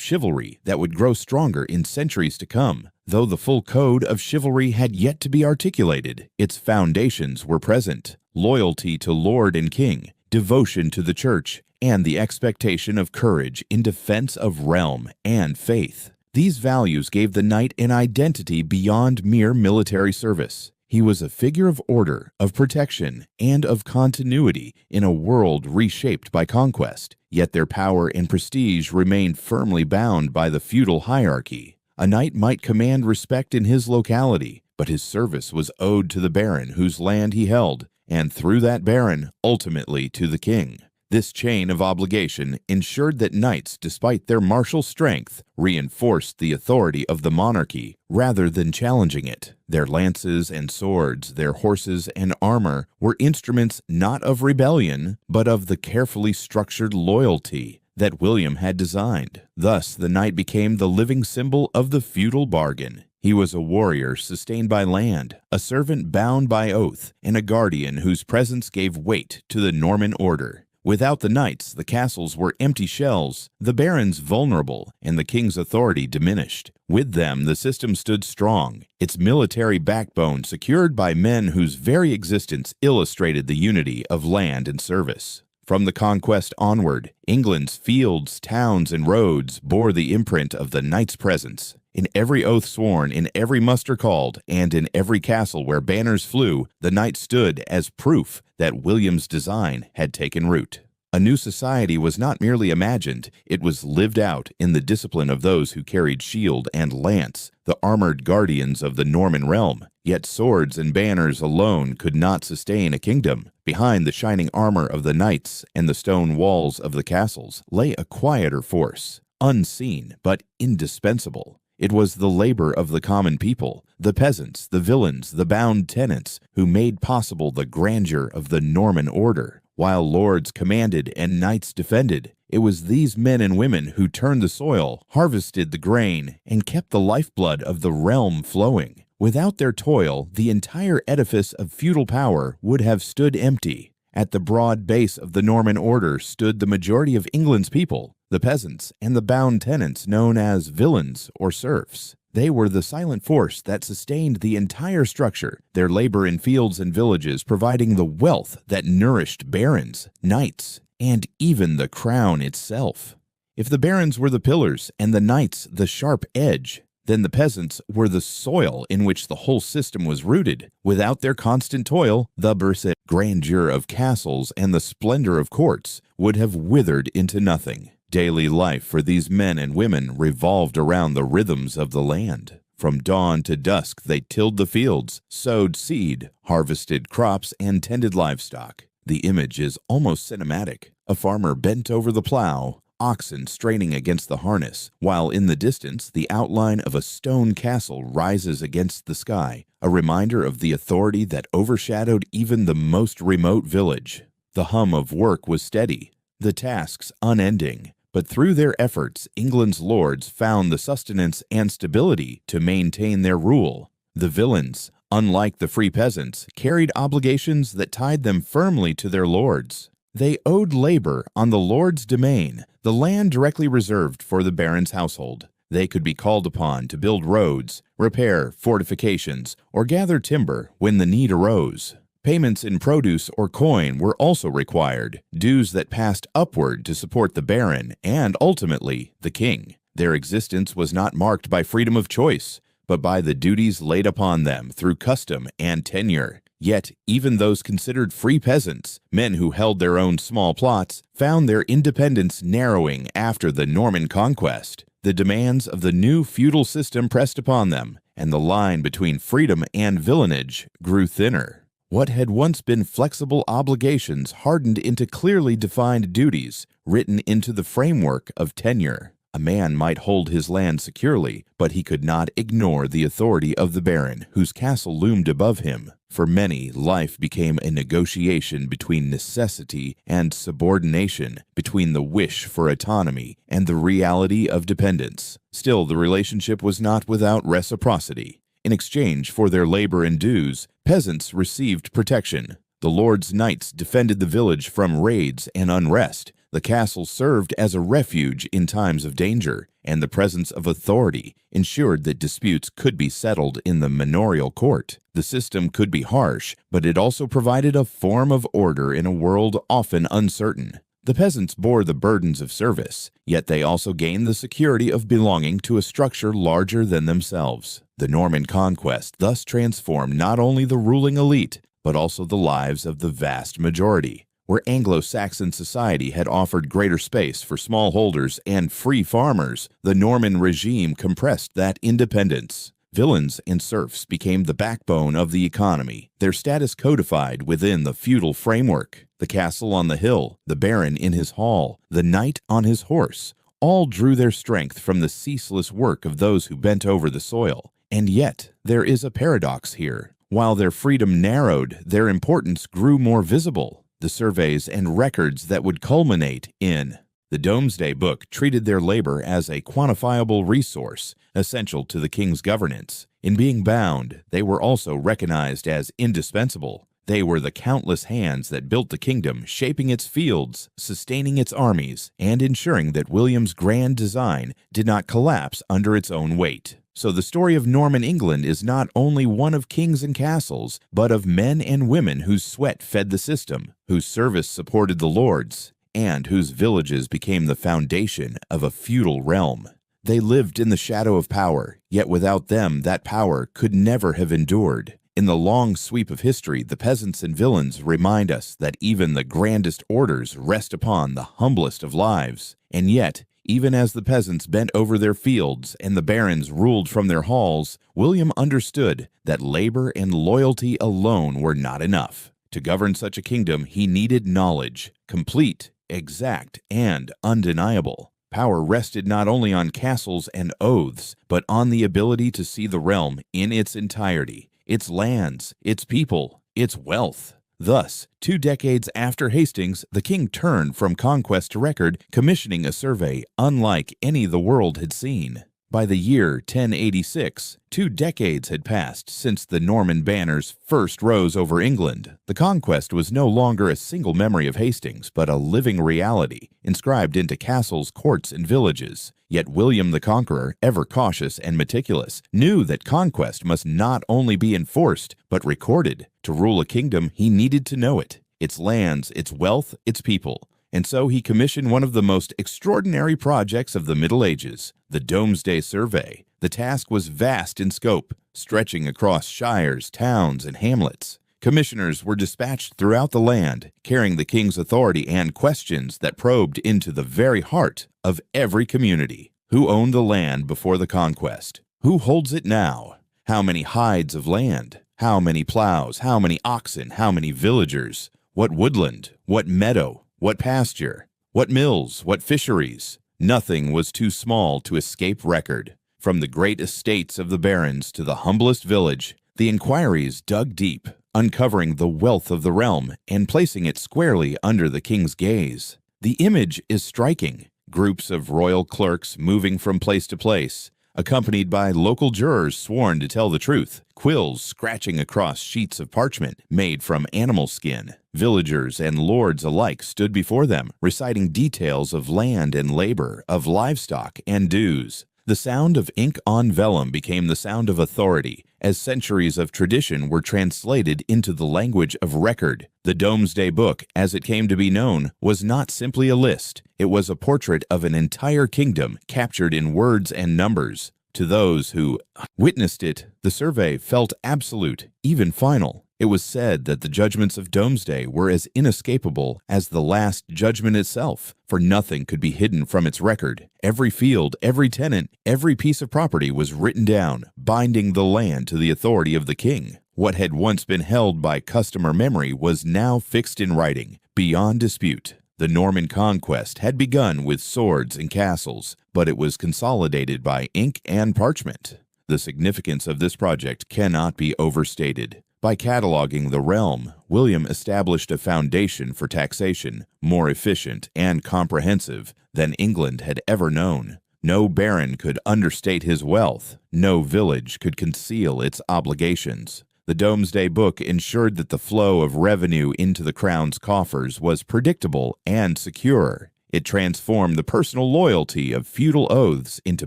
chivalry that would grow stronger in centuries to come. Though the full code of chivalry had yet to be articulated, its foundations were present: loyalty to lord and king, devotion to the church, and the expectation of courage in defense of realm and faith. These values gave the knight an identity beyond mere military service. He was a figure of order, of protection, and of continuity in a world reshaped by conquest, yet their power and prestige remained firmly bound by the feudal hierarchy. A knight might command respect in his locality, but his service was owed to the baron whose land he held, and through that baron, ultimately to the king. This chain of obligation ensured that knights, despite their martial strength, reinforced the authority of the monarchy rather than challenging it. Their lances and swords, their horses and armor were instruments not of rebellion, but of the carefully structured loyalty that William had designed. Thus, the knight became the living symbol of the feudal bargain. He was a warrior sustained by land, a servant bound by oath, and a guardian whose presence gave weight to the Norman order. Without the knights, the castles were empty shells, the barons vulnerable, and the king's authority diminished. With them, the system stood strong, its military backbone secured by men whose very existence illustrated the unity of land and service. From the conquest onward, England's fields, towns, and roads bore the imprint of the knight's presence. In every oath sworn, in every muster called, and in every castle where banners flew, the knight stood as proof that William's design had taken root. A new society was not merely imagined, it was lived out in the discipline of those who carried shield and lance, the armored guardians of the Norman realm. Yet swords and banners alone could not sustain a kingdom. Behind the shining armor of the knights and the stone walls of the castles lay a quieter force, unseen but indispensable. It was the labor of the common people, the peasants, the villeins, the bound tenants, who made possible the grandeur of the Norman order. While lords commanded and knights defended, it was these men and women who turned the soil, harvested the grain, and kept the lifeblood of the realm flowing. Without their toil, the entire edifice of feudal power would have stood empty. At the broad base of the Norman order stood the majority of England's people, the peasants and the bound tenants known as villeins or serfs. They were the silent force that sustained the entire structure, their labor in fields and villages providing the wealth that nourished barons, knights, and even the crown itself. If the barons were the pillars and the knights the sharp edge, then the peasants were the soil in which the whole system was rooted. Without their constant toil, the berset grandeur of castles and the splendor of courts would have withered into nothing. Daily life for these men and women revolved around the rhythms of the land. From dawn to dusk they tilled the fields, sowed seed, harvested crops, and tended livestock. The image is almost cinematic. A farmer bent over the plough, oxen straining against the harness, while in the distance the outline of a stone castle rises against the sky, a reminder of the authority that overshadowed even the most remote village. The hum of work was steady, the tasks unending, but through their efforts, England's lords found the sustenance and stability to maintain their rule. The villeins, unlike the free peasants, carried obligations that tied them firmly to their lords. They owed labor on the lord's domain, the land directly reserved for the baron's household. They could be called upon to build roads, repair fortifications, or gather timber when the need arose. Payments in produce or coin were also required, dues that passed upward to support the baron and, ultimately, the king. Their existence was not marked by freedom of choice, but by the duties laid upon them through custom and tenure. Yet, even those considered free peasants, men who held their own small plots, found their independence narrowing after the Norman Conquest. The demands of the new feudal system pressed upon them, and the line between freedom and villeinage grew thinner. What had once been flexible obligations hardened into clearly defined duties, written into the framework of tenure. A man might hold his land securely, but he could not ignore the authority of the baron, whose castle loomed above him. For many, life became a negotiation between necessity and subordination, between the wish for autonomy and the reality of dependence. Still, the relationship was not without reciprocity. In exchange for their labor and dues, peasants received protection. The lord's knights defended the village from raids and unrest. The castle served as a refuge in times of danger, and the presence of authority ensured that disputes could be settled in the manorial court. The system could be harsh, but it also provided a form of order in a world often uncertain. The peasants bore the burdens of service, yet they also gained the security of belonging to a structure larger than themselves. The Norman Conquest thus transformed not only the ruling elite, but also the lives of the vast majority. Where Anglo-Saxon society had offered greater space for smallholders and free farmers, the Norman regime compressed that independence. Villeins and serfs became the backbone of the economy, their status codified within the feudal framework. The castle on the hill, the baron in his hall, the knight on his horse, all drew their strength from the ceaseless work of those who bent over the soil. And yet, there is a paradox here. While their freedom narrowed, their importance grew more visible. The surveys and records that would culminate in the Domesday Book treated their labor as a quantifiable resource, essential to the king's governance. In being bound, they were also recognized as indispensable. They were the countless hands that built the kingdom, shaping its fields, sustaining its armies, and ensuring that William's grand design did not collapse under its own weight. So the story of Norman England is not only one of kings and castles, but of men and women whose sweat fed the system, whose service supported the lords, and whose villages became the foundation of a feudal realm. They lived in the shadow of power, yet without them that power could never have endured. In the long sweep of history, the peasants and villeins remind us that even the grandest orders rest upon the humblest of lives. And yet, even as the peasants bent over their fields and the barons ruled from their halls, William understood that labor and loyalty alone were not enough. To govern such a kingdom, he needed knowledge, complete, exact, and undeniable. Power rested not only on castles and oaths, but on the ability to see the realm in its entirety, its lands, its people, its wealth. Thus, 2 decades after Hastings, the king turned from conquest to record, commissioning a survey unlike any the world had seen. By the year 1086, 2 decades had passed since the Norman banners first rose over England. The conquest was no longer a single memory of Hastings, but a living reality, inscribed into castles, courts, and villages. Yet William the Conqueror, ever cautious and meticulous, knew that conquest must not only be enforced, but recorded. To rule a kingdom, he needed to know it, its lands, its wealth, its people. And so he commissioned one of the most extraordinary projects of the Middle Ages, the Domesday Survey. The task was vast in scope, stretching across shires, towns, and hamlets. Commissioners were dispatched throughout the land, carrying the king's authority and questions that probed into the very heart of every community. Who owned the land before the conquest? Who holds it now? How many hides of land? How many ploughs? How many oxen? How many villagers? What woodland? What meadow? What pasture? What mills? What fisheries? Nothing was too small to escape record. From the great estates of the barons to the humblest village, the inquiries dug deep, uncovering the wealth of the realm and placing it squarely under the king's gaze. The image is striking. Groups of royal clerks moving from place to place, accompanied by local jurors sworn to tell the truth, quills scratching across sheets of parchment made from animal skin. Villagers and lords alike stood before them, reciting details of land and labor, of livestock and dues. The sound of ink on vellum became the sound of authority, as centuries of tradition were translated into the language of record. The Domesday Book, as it came to be known, was not simply a list. It was a portrait of an entire kingdom, captured in words and numbers. To those who witnessed it, the survey felt absolute, even final. It was said that the judgments of Domesday were as inescapable as the Last Judgment itself, for nothing could be hidden from its record. Every field, every tenant, every piece of property was written down, binding the land to the authority of the king. What had once been held by custom or memory was now fixed in writing, beyond dispute. The Norman Conquest had begun with swords and castles, but it was consolidated by ink and parchment. The significance of this project cannot be overstated. By cataloging the realm, William established a foundation for taxation more efficient and comprehensive than England had ever known. No baron could understate his wealth. No village could conceal its obligations. The Domesday Book ensured that the flow of revenue into the crown's coffers was predictable and secure. It transformed the personal loyalty of feudal oaths into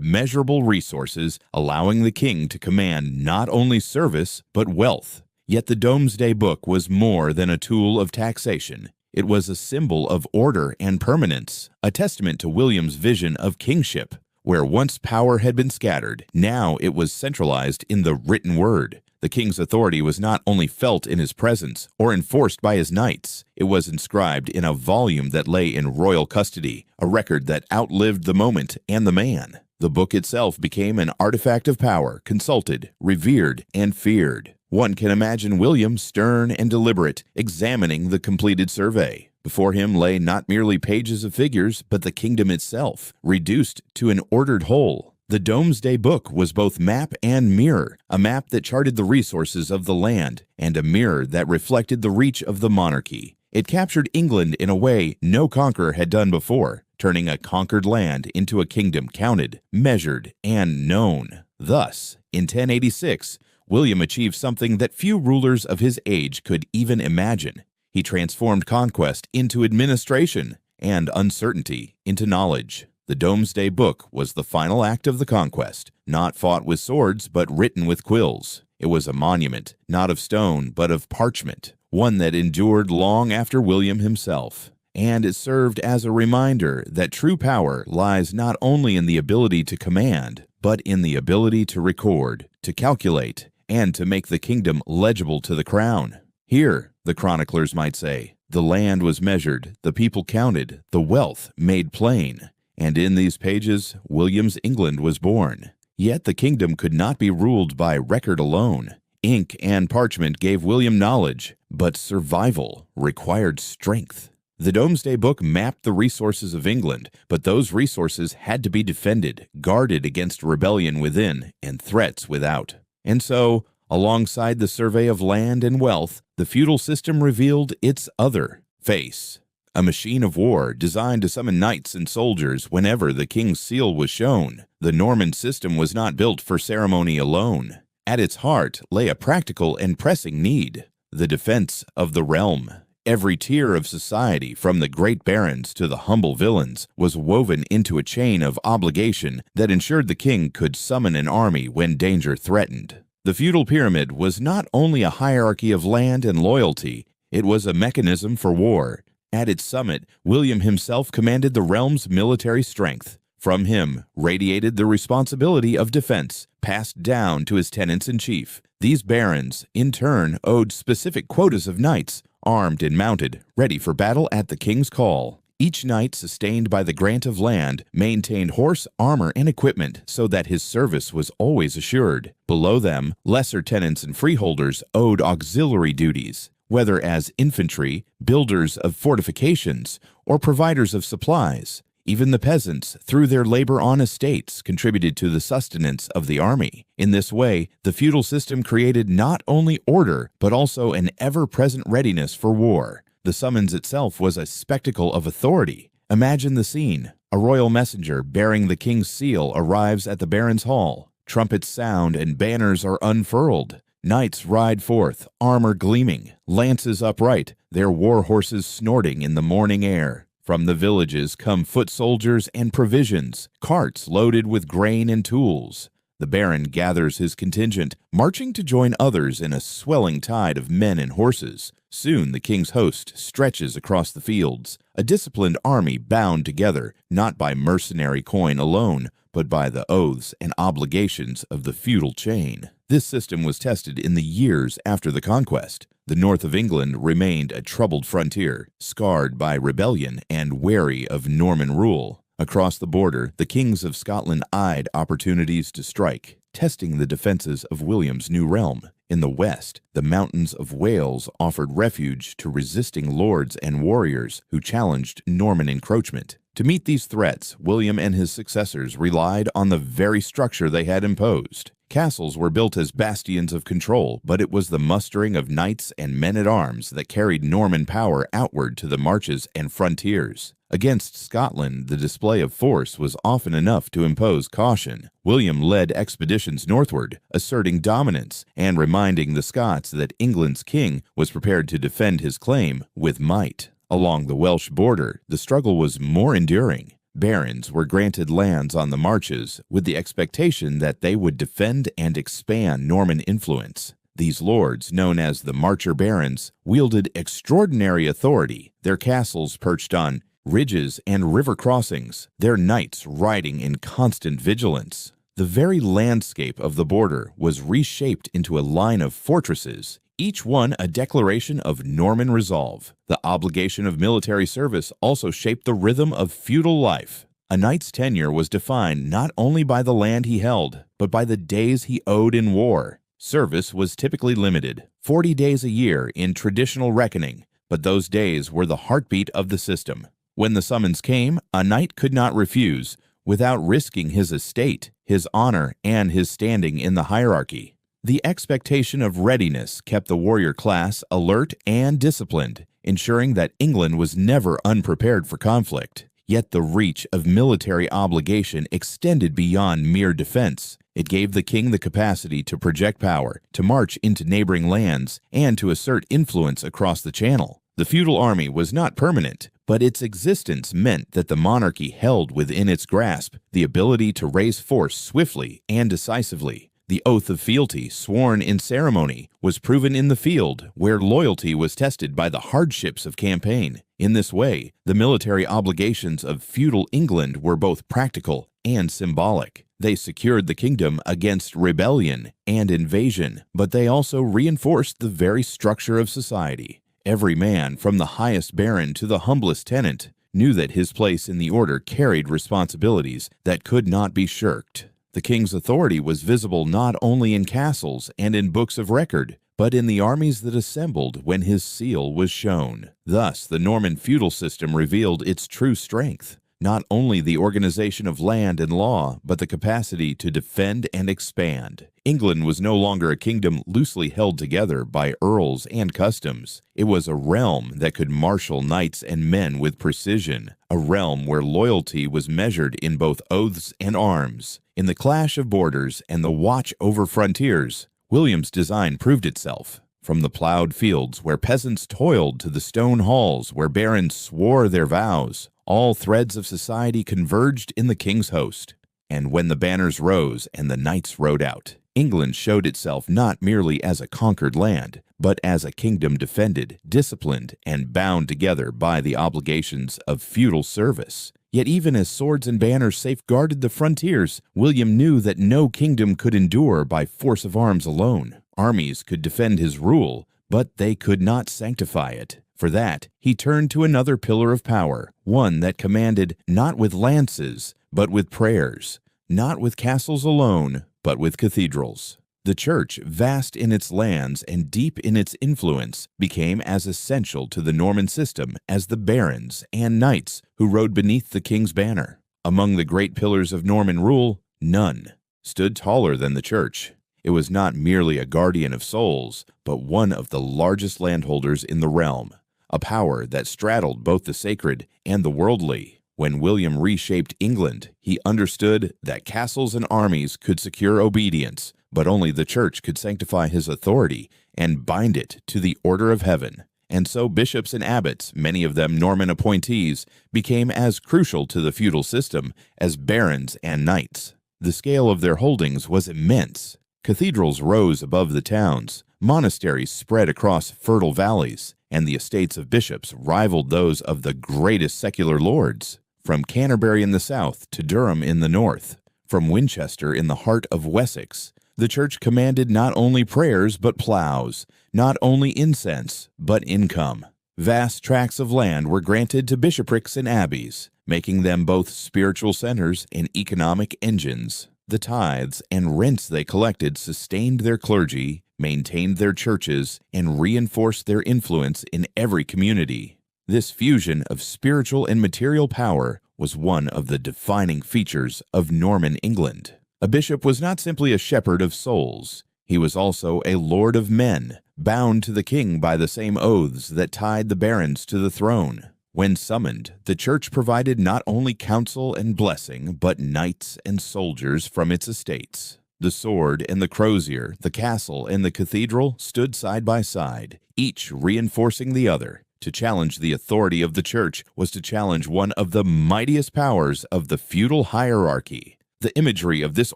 measurable resources, allowing the king to command not only service but wealth. Yet the Domesday Book was more than a tool of taxation. It was a symbol of order and permanence, a testament to William's vision of kingship. Where once power had been scattered, now it was centralized in the written word. The king's authority was not only felt in his presence or enforced by his knights, it was inscribed in a volume that lay in royal custody, a record that outlived the moment and the man. The book itself became an artifact of power, consulted, revered, and feared. One can imagine William, stern and deliberate, examining the completed survey. Before him lay not merely pages of figures, but the kingdom itself, reduced to an ordered whole. The Domesday Book was both map and mirror, a map that charted the resources of the land, and a mirror that reflected the reach of the monarchy. It captured England in a way no conqueror had done before, turning a conquered land into a kingdom counted, measured, and known. Thus, in 1086, William achieved something that few rulers of his age could even imagine. He transformed conquest into administration and uncertainty into knowledge. The Domesday Book was the final act of the conquest, not fought with swords but written with quills. It was a monument, not of stone but of parchment, one that endured long after William himself. And it served as a reminder that true power lies not only in the ability to command, but in the ability to record, to calculate, and to make the kingdom legible to the crown. Here, the chroniclers might say, the land was measured, the people counted, the wealth made plain. And in these pages, William's England was born. Yet the kingdom could not be ruled by record alone. Ink and parchment gave William knowledge, but survival required strength. The Domesday Book mapped the resources of England, but those resources had to be defended, guarded against rebellion within and threats without. And so, alongside the survey of land and wealth, the feudal system revealed its other face. A machine of war designed to summon knights and soldiers whenever the king's seal was shown. The Norman system was not built for ceremony alone. At its heart lay a practical and pressing need, the defense of the realm. Every tier of society, from the great barons to the humble villains, was woven into a chain of obligation that ensured the king could summon an army when danger threatened. The feudal pyramid was not only a hierarchy of land and loyalty, it was a mechanism for war. At its summit, William himself commanded the realm's military strength. From him radiated the responsibility of defense, passed down to his tenants-in-chief. These barons, in turn, owed specific quotas of knights, armed and mounted, ready for battle at the king's call. Each knight, sustained by the grant of land, maintained horse, armor, and equipment so that his service was always assured. Below them, lesser tenants and freeholders owed auxiliary duties, whether as infantry, builders of fortifications, or providers of supplies. Even the peasants, through their labor on estates, contributed to the sustenance of the army. In this way, the feudal system created not only order, but also an ever-present readiness for war. The summons itself was a spectacle of authority. Imagine the scene. A royal messenger bearing the king's seal arrives at the baron's hall. Trumpets sound and banners are unfurled. Knights ride forth, armor gleaming, lances upright, their war horses snorting in the morning air. From the villages come foot soldiers and provisions, carts loaded with grain and tools. The baron gathers his contingent, marching to join others in a swelling tide of men and horses. Soon the king's host stretches across the fields, a disciplined army bound together, not by mercenary coin alone, but by the oaths and obligations of the feudal chain. This system was tested in the years after the conquest. The north of England remained a troubled frontier, scarred by rebellion and wary of Norman rule. Across the border, the kings of Scotland eyed opportunities to strike, testing the defenses of William's new realm. In the west, the mountains of Wales offered refuge to resisting lords and warriors who challenged Norman encroachment. To meet these threats, William and his successors relied on the very structure they had imposed. Castles were built as bastions of control, but it was the mustering of knights and men-at-arms that carried Norman power outward to the marches and frontiers. Against Scotland, the display of force was often enough to impose caution. William led expeditions northward, asserting dominance and reminding the Scots that England's king was prepared to defend his claim with might. Along the Welsh border, the struggle was more enduring. Barons were granted lands on the marches with the expectation that they would defend and expand Norman influence. These lords, known as the Marcher Barons, wielded extraordinary authority, their castles perched on ridges and river crossings, their knights riding in constant vigilance. The very landscape of the border was reshaped into a line of fortresses, each one a declaration of Norman resolve. The obligation of military service also shaped the rhythm of feudal life. A knight's tenure was defined not only by the land he held, but by the days he owed in war. Service was typically limited, 40 days a year in traditional reckoning, but those days were the heartbeat of the system. When the summons came, a knight could not refuse without risking his estate, his honor, and his standing in the hierarchy. The expectation of readiness kept the warrior class alert and disciplined, ensuring that England was never unprepared for conflict. Yet the reach of military obligation extended beyond mere defense. It gave the king the capacity to project power, to march into neighboring lands, and to assert influence across the channel. The feudal army was not permanent, but its existence meant that the monarchy held within its grasp the ability to raise force swiftly and decisively. The oath of fealty, sworn in ceremony, was proven in the field, where loyalty was tested by the hardships of campaign. In this way, the military obligations of feudal England were both practical and symbolic. They secured the kingdom against rebellion and invasion, but they also reinforced the very structure of society. Every man, from the highest baron to the humblest tenant, knew that his place in the order carried responsibilities that could not be shirked. The king's authority was visible not only in castles and in books of record, but in the armies that assembled when his seal was shown. Thus, the Norman feudal system revealed its true strength, not only the organization of land and law, but the capacity to defend and expand. England was no longer a kingdom loosely held together by earls and customs. It was a realm that could marshal knights and men with precision, a realm where loyalty was measured in both oaths and arms. In the clash of borders and the watch over frontiers, William's design proved itself. From the plowed fields where peasants toiled to the stone halls where barons swore their vows, all threads of society converged in the king's host. And when the banners rose and the knights rode out, England showed itself not merely as a conquered land, but as a kingdom defended, disciplined, and bound together by the obligations of feudal service. Yet even as swords and banners safeguarded the frontiers, William knew that no kingdom could endure by force of arms alone. Armies could defend his rule, but they could not sanctify it. For that, he turned to another pillar of power, one that commanded not with lances, but with prayers, not with castles alone, but with cathedrals. The church, vast in its lands and deep in its influence, became as essential to the Norman system as the barons and knights who rode beneath the king's banner. Among the great pillars of Norman rule, none stood taller than the church. It was not merely a guardian of souls, but one of the largest landholders in the realm, a power that straddled both the sacred and the worldly. When William reshaped England, he understood that castles and armies could secure obedience, but only the church could sanctify his authority and bind it to the order of heaven. And so bishops and abbots, many of them Norman appointees, became as crucial to the feudal system as barons and knights. The scale of their holdings was immense. Cathedrals rose above the towns, monasteries spread across fertile valleys, and the estates of bishops rivaled those of the greatest secular lords. From Canterbury in the south to Durham in the north, from Winchester in the heart of Wessex, the church commanded not only prayers but ploughs, not only incense but income. Vast tracts of land were granted to bishoprics and abbeys, making them both spiritual centers and economic engines. The tithes and rents they collected sustained their clergy, maintained their churches, and reinforced their influence in every community. This fusion of spiritual and material power was one of the defining features of Norman England. A bishop was not simply a shepherd of souls. He was also a lord of men, bound to the king by the same oaths that tied the barons to the throne. When summoned, the church provided not only counsel and blessing, but knights and soldiers from its estates. The sword and the crozier, the castle and the cathedral stood side by side, each reinforcing the other. To challenge the authority of the church was to challenge one of the mightiest powers of the feudal hierarchy. The imagery of this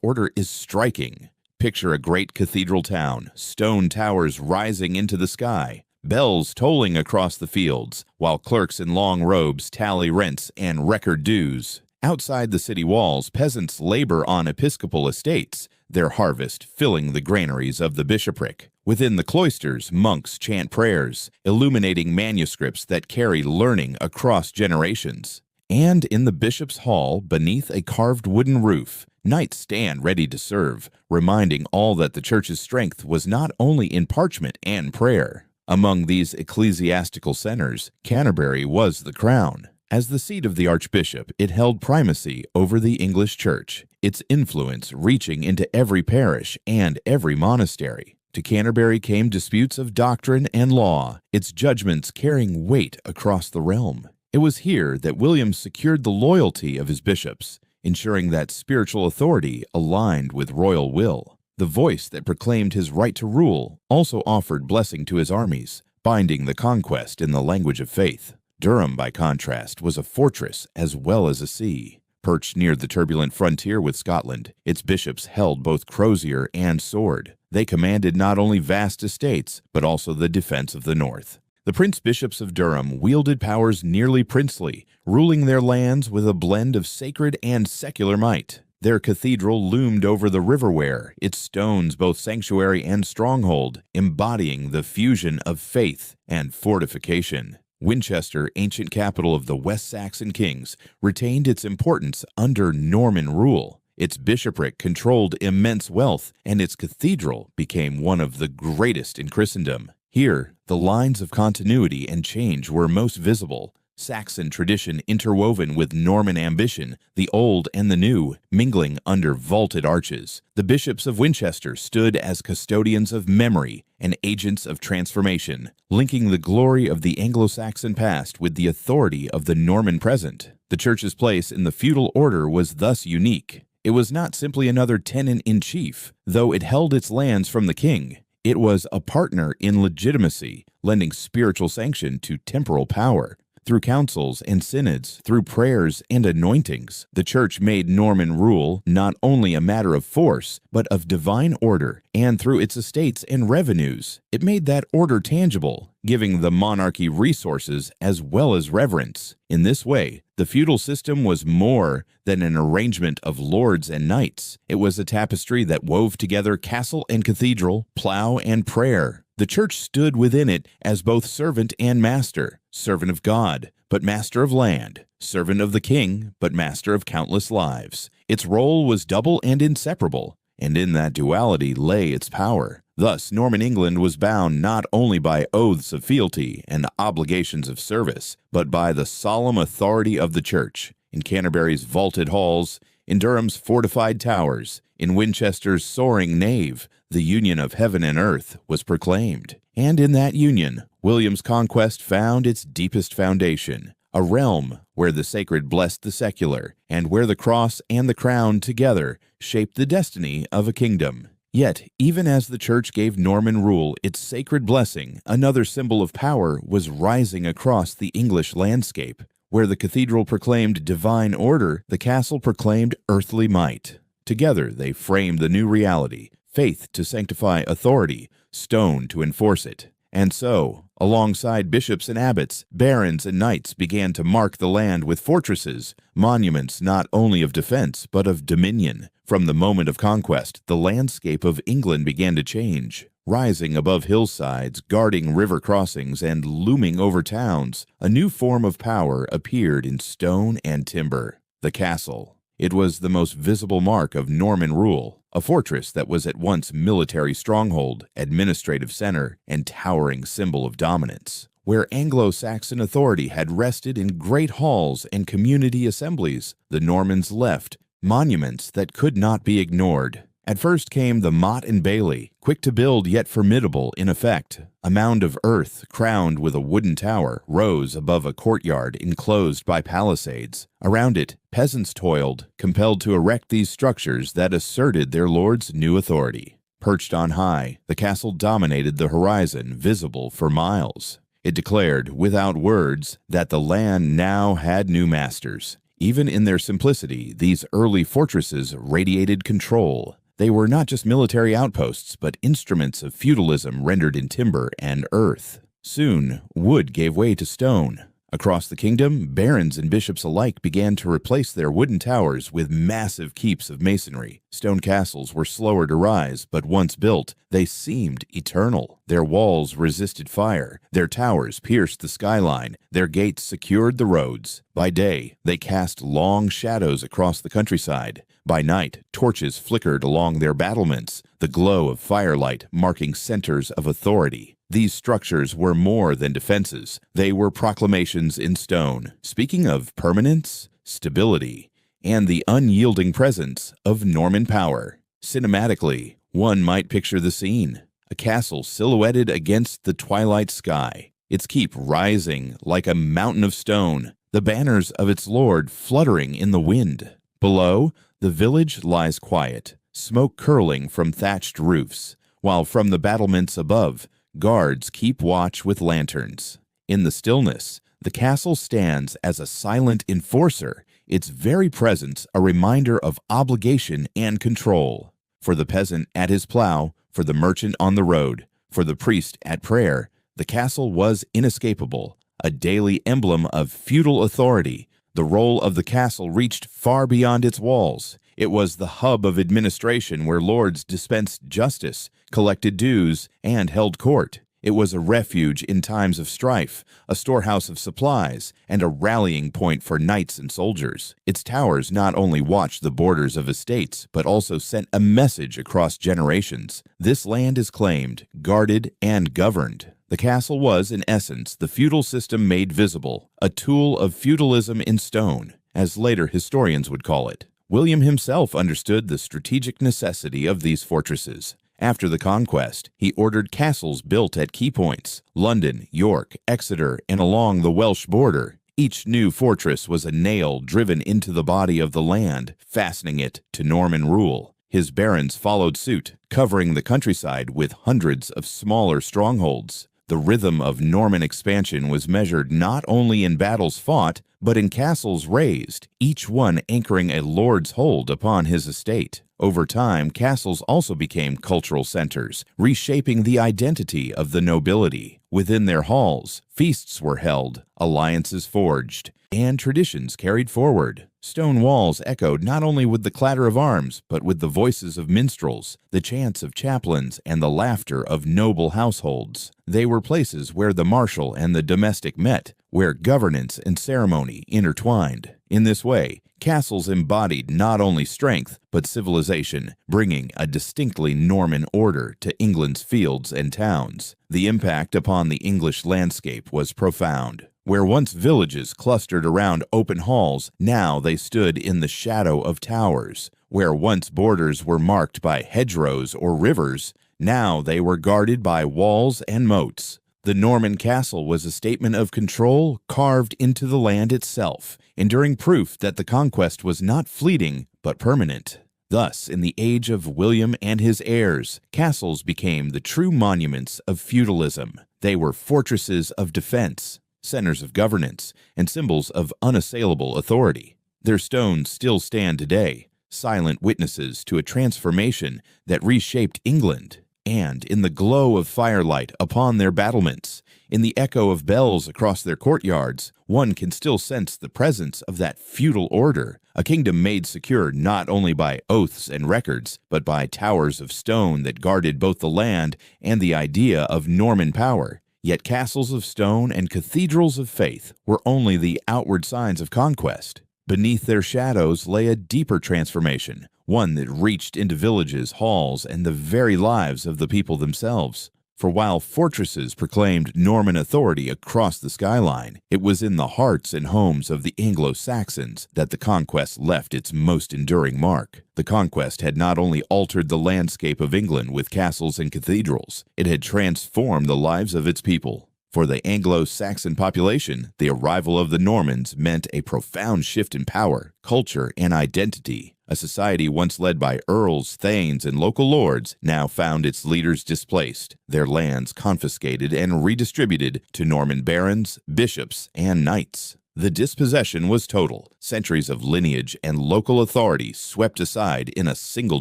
order is striking. Picture a great cathedral town, stone towers rising into the sky, bells tolling across the fields, while clerks in long robes tally rents and record dues. Outside the city walls, peasants labor on episcopal estates, their harvest filling the granaries of the bishopric. Within the cloisters, monks chant prayers, illuminating manuscripts that carry learning across generations. And in the bishop's hall, beneath a carved wooden roof, knights stand ready to serve, reminding all that the church's strength was not only in parchment and prayer. Among these ecclesiastical centers, Canterbury was the crown. As the seat of the archbishop, it held primacy over the English church, its influence reaching into every parish and every monastery. To Canterbury came disputes of doctrine and law, its judgments carrying weight across the realm. It was here that William secured the loyalty of his bishops, ensuring that spiritual authority aligned with royal will. The voice that proclaimed his right to rule also offered blessing to his armies, binding the conquest in the language of faith. Durham, by contrast, was a fortress as well as a sea. Perched near the turbulent frontier with Scotland, its bishops held both crozier and sword. They commanded not only vast estates, but also the defense of the north. The prince-bishops of Durham wielded powers nearly princely, ruling their lands with a blend of sacred and secular might. Their cathedral loomed over the river Wear, its stones both sanctuary and stronghold, embodying the fusion of faith and fortification. Winchester, ancient capital of the West Saxon kings, retained its importance under Norman rule. Its bishopric controlled immense wealth, and its cathedral became one of the greatest in Christendom. Here, the lines of continuity and change were most visible. Saxon tradition interwoven with Norman ambition, the old and the new, mingling under vaulted arches. The bishops of Winchester stood as custodians of memory and agents of transformation, linking the glory of the Anglo-Saxon past with the authority of the Norman present. The church's place in the feudal order was thus unique. It was not simply another tenant-in-chief, though it held its lands from the king. It was a partner in legitimacy, lending spiritual sanction to temporal power. Through councils and synods, through prayers and anointings, the church made Norman rule not only a matter of force, but of divine order, and through its estates and revenues, it made that order tangible, giving the monarchy resources as well as reverence. In this way, the feudal system was more than an arrangement of lords and knights. It was a tapestry that wove together castle and cathedral, plough and prayer. The church stood within it as both servant and master, servant of God, but master of land, servant of the king, but master of countless lives. Its role was double and inseparable, and in that duality lay its power. Thus, Norman England was bound not only by oaths of fealty and obligations of service, but by the solemn authority of the church. In Canterbury's vaulted halls, in Durham's fortified towers, in Winchester's soaring nave, the union of heaven and earth was proclaimed. And in that union, William's conquest found its deepest foundation, a realm where the sacred blessed the secular, and where the cross and the crown together shaped the destiny of a kingdom. Yet, even as the church gave Norman rule its sacred blessing, another symbol of power was rising across the English landscape. Where the cathedral proclaimed divine order, the castle proclaimed earthly might. Together they framed the new reality, faith to sanctify authority, stone to enforce it. And so, alongside bishops and abbots, barons and knights began to mark the land with fortresses, monuments not only of defense but of dominion. From the moment of conquest, the landscape of England began to change. Rising above hillsides, guarding river crossings, and looming over towns, a new form of power appeared in stone and timber: the castle. It was the most visible mark of Norman rule, a fortress that was at once military stronghold, administrative center, and towering symbol of dominance. Where Anglo-Saxon authority had rested in great halls and community assemblies, the Normans left monuments that could not be ignored. At first came the motte and bailey, quick to build yet formidable in effect. A mound of earth, crowned with a wooden tower, rose above a courtyard enclosed by palisades. Around it, peasants toiled, compelled to erect these structures that asserted their lord's new authority. Perched on high, the castle dominated the horizon, visible for miles. It declared, without words, that the land now had new masters. Even in their simplicity, these early fortresses radiated control. They were not just military outposts, but instruments of feudalism rendered in timber and earth. Soon, wood gave way to stone. Across the kingdom, barons and bishops alike began to replace their wooden towers with massive keeps of masonry. Stone castles were slower to rise, but once built, they seemed eternal. Their walls resisted fire, their towers pierced the skyline, their gates secured the roads. By day, they cast long shadows across the countryside. By night, torches flickered along their battlements, the glow of firelight marking centers of authority. These structures were more than defenses. They were proclamations in stone, speaking of permanence, stability, and the unyielding presence of Norman power. Cinematically, one might picture the scene: a castle silhouetted against the twilight sky, its keep rising like a mountain of stone, the banners of its lord fluttering in the wind. Below, the village lies quiet, smoke curling from thatched roofs, while from the battlements above, guards keep watch with lanterns. In the stillness, the castle stands as a silent enforcer, its very presence a reminder of obligation and control. For the peasant at his plough, for the merchant on the road, for the priest at prayer, the castle was inescapable, a daily emblem of feudal authority. The role of the castle reached far beyond its walls. It was the hub of administration where lords dispensed justice, collected dues, and held court. It was a refuge in times of strife, a storehouse of supplies, and a rallying point for knights and soldiers. Its towers not only watched the borders of estates, but also sent a message across generations. This land is claimed, guarded, and governed. The castle was, in essence, the feudal system made visible, a tool of feudalism in stone, as later historians would call it. William himself understood the strategic necessity of these fortresses. After the conquest, he ordered castles built at key points: London, York, Exeter, and along the Welsh border. Each new fortress was a nail driven into the body of the land, fastening it to Norman rule. His barons followed suit, covering the countryside with hundreds of smaller strongholds. The rhythm of Norman expansion was measured not only in battles fought, but in castles raised, each one anchoring a lord's hold upon his estate. Over time, castles also became cultural centers, reshaping the identity of the nobility. Within their halls, feasts were held, alliances forged, and traditions carried forward. Stone walls echoed not only with the clatter of arms, but with the voices of minstrels, the chants of chaplains, and the laughter of noble households. They were places where the martial and the domestic met, where governance and ceremony intertwined. In this way, castles embodied not only strength, but civilization, bringing a distinctly Norman order to England's fields and towns. The impact upon the English landscape was profound. Where once villages clustered around open halls, now they stood in the shadow of towers. Where once borders were marked by hedgerows or rivers, now they were guarded by walls and moats. The Norman castle was a statement of control carved into the land itself, enduring proof that the conquest was not fleeting, but permanent. Thus, in the age of William and his heirs, castles became the true monuments of feudalism. They were fortresses of defense, centers of governance, and symbols of unassailable authority. Their stones still stand today, silent witnesses to a transformation that reshaped England. And in the glow of firelight upon their battlements, in the echo of bells across their courtyards, one can still sense the presence of that feudal order, a kingdom made secure not only by oaths and records, but by towers of stone that guarded both the land and the idea of Norman power. Yet castles of stone and cathedrals of faith were only the outward signs of conquest. Beneath their shadows lay a deeper transformation, one that reached into villages, halls, and the very lives of the people themselves. For while fortresses proclaimed Norman authority across the skyline, it was in the hearts and homes of the Anglo-Saxons that the conquest left its most enduring mark. The conquest had not only altered the landscape of England with castles and cathedrals, it had transformed the lives of its people. For the Anglo-Saxon population, the arrival of the Normans meant a profound shift in power, culture, and identity. A society once led by earls, thanes, and local lords now found its leaders displaced, their lands confiscated and redistributed to Norman barons, bishops, and knights. The dispossession was total. Centuries of lineage and local authority swept aside in a single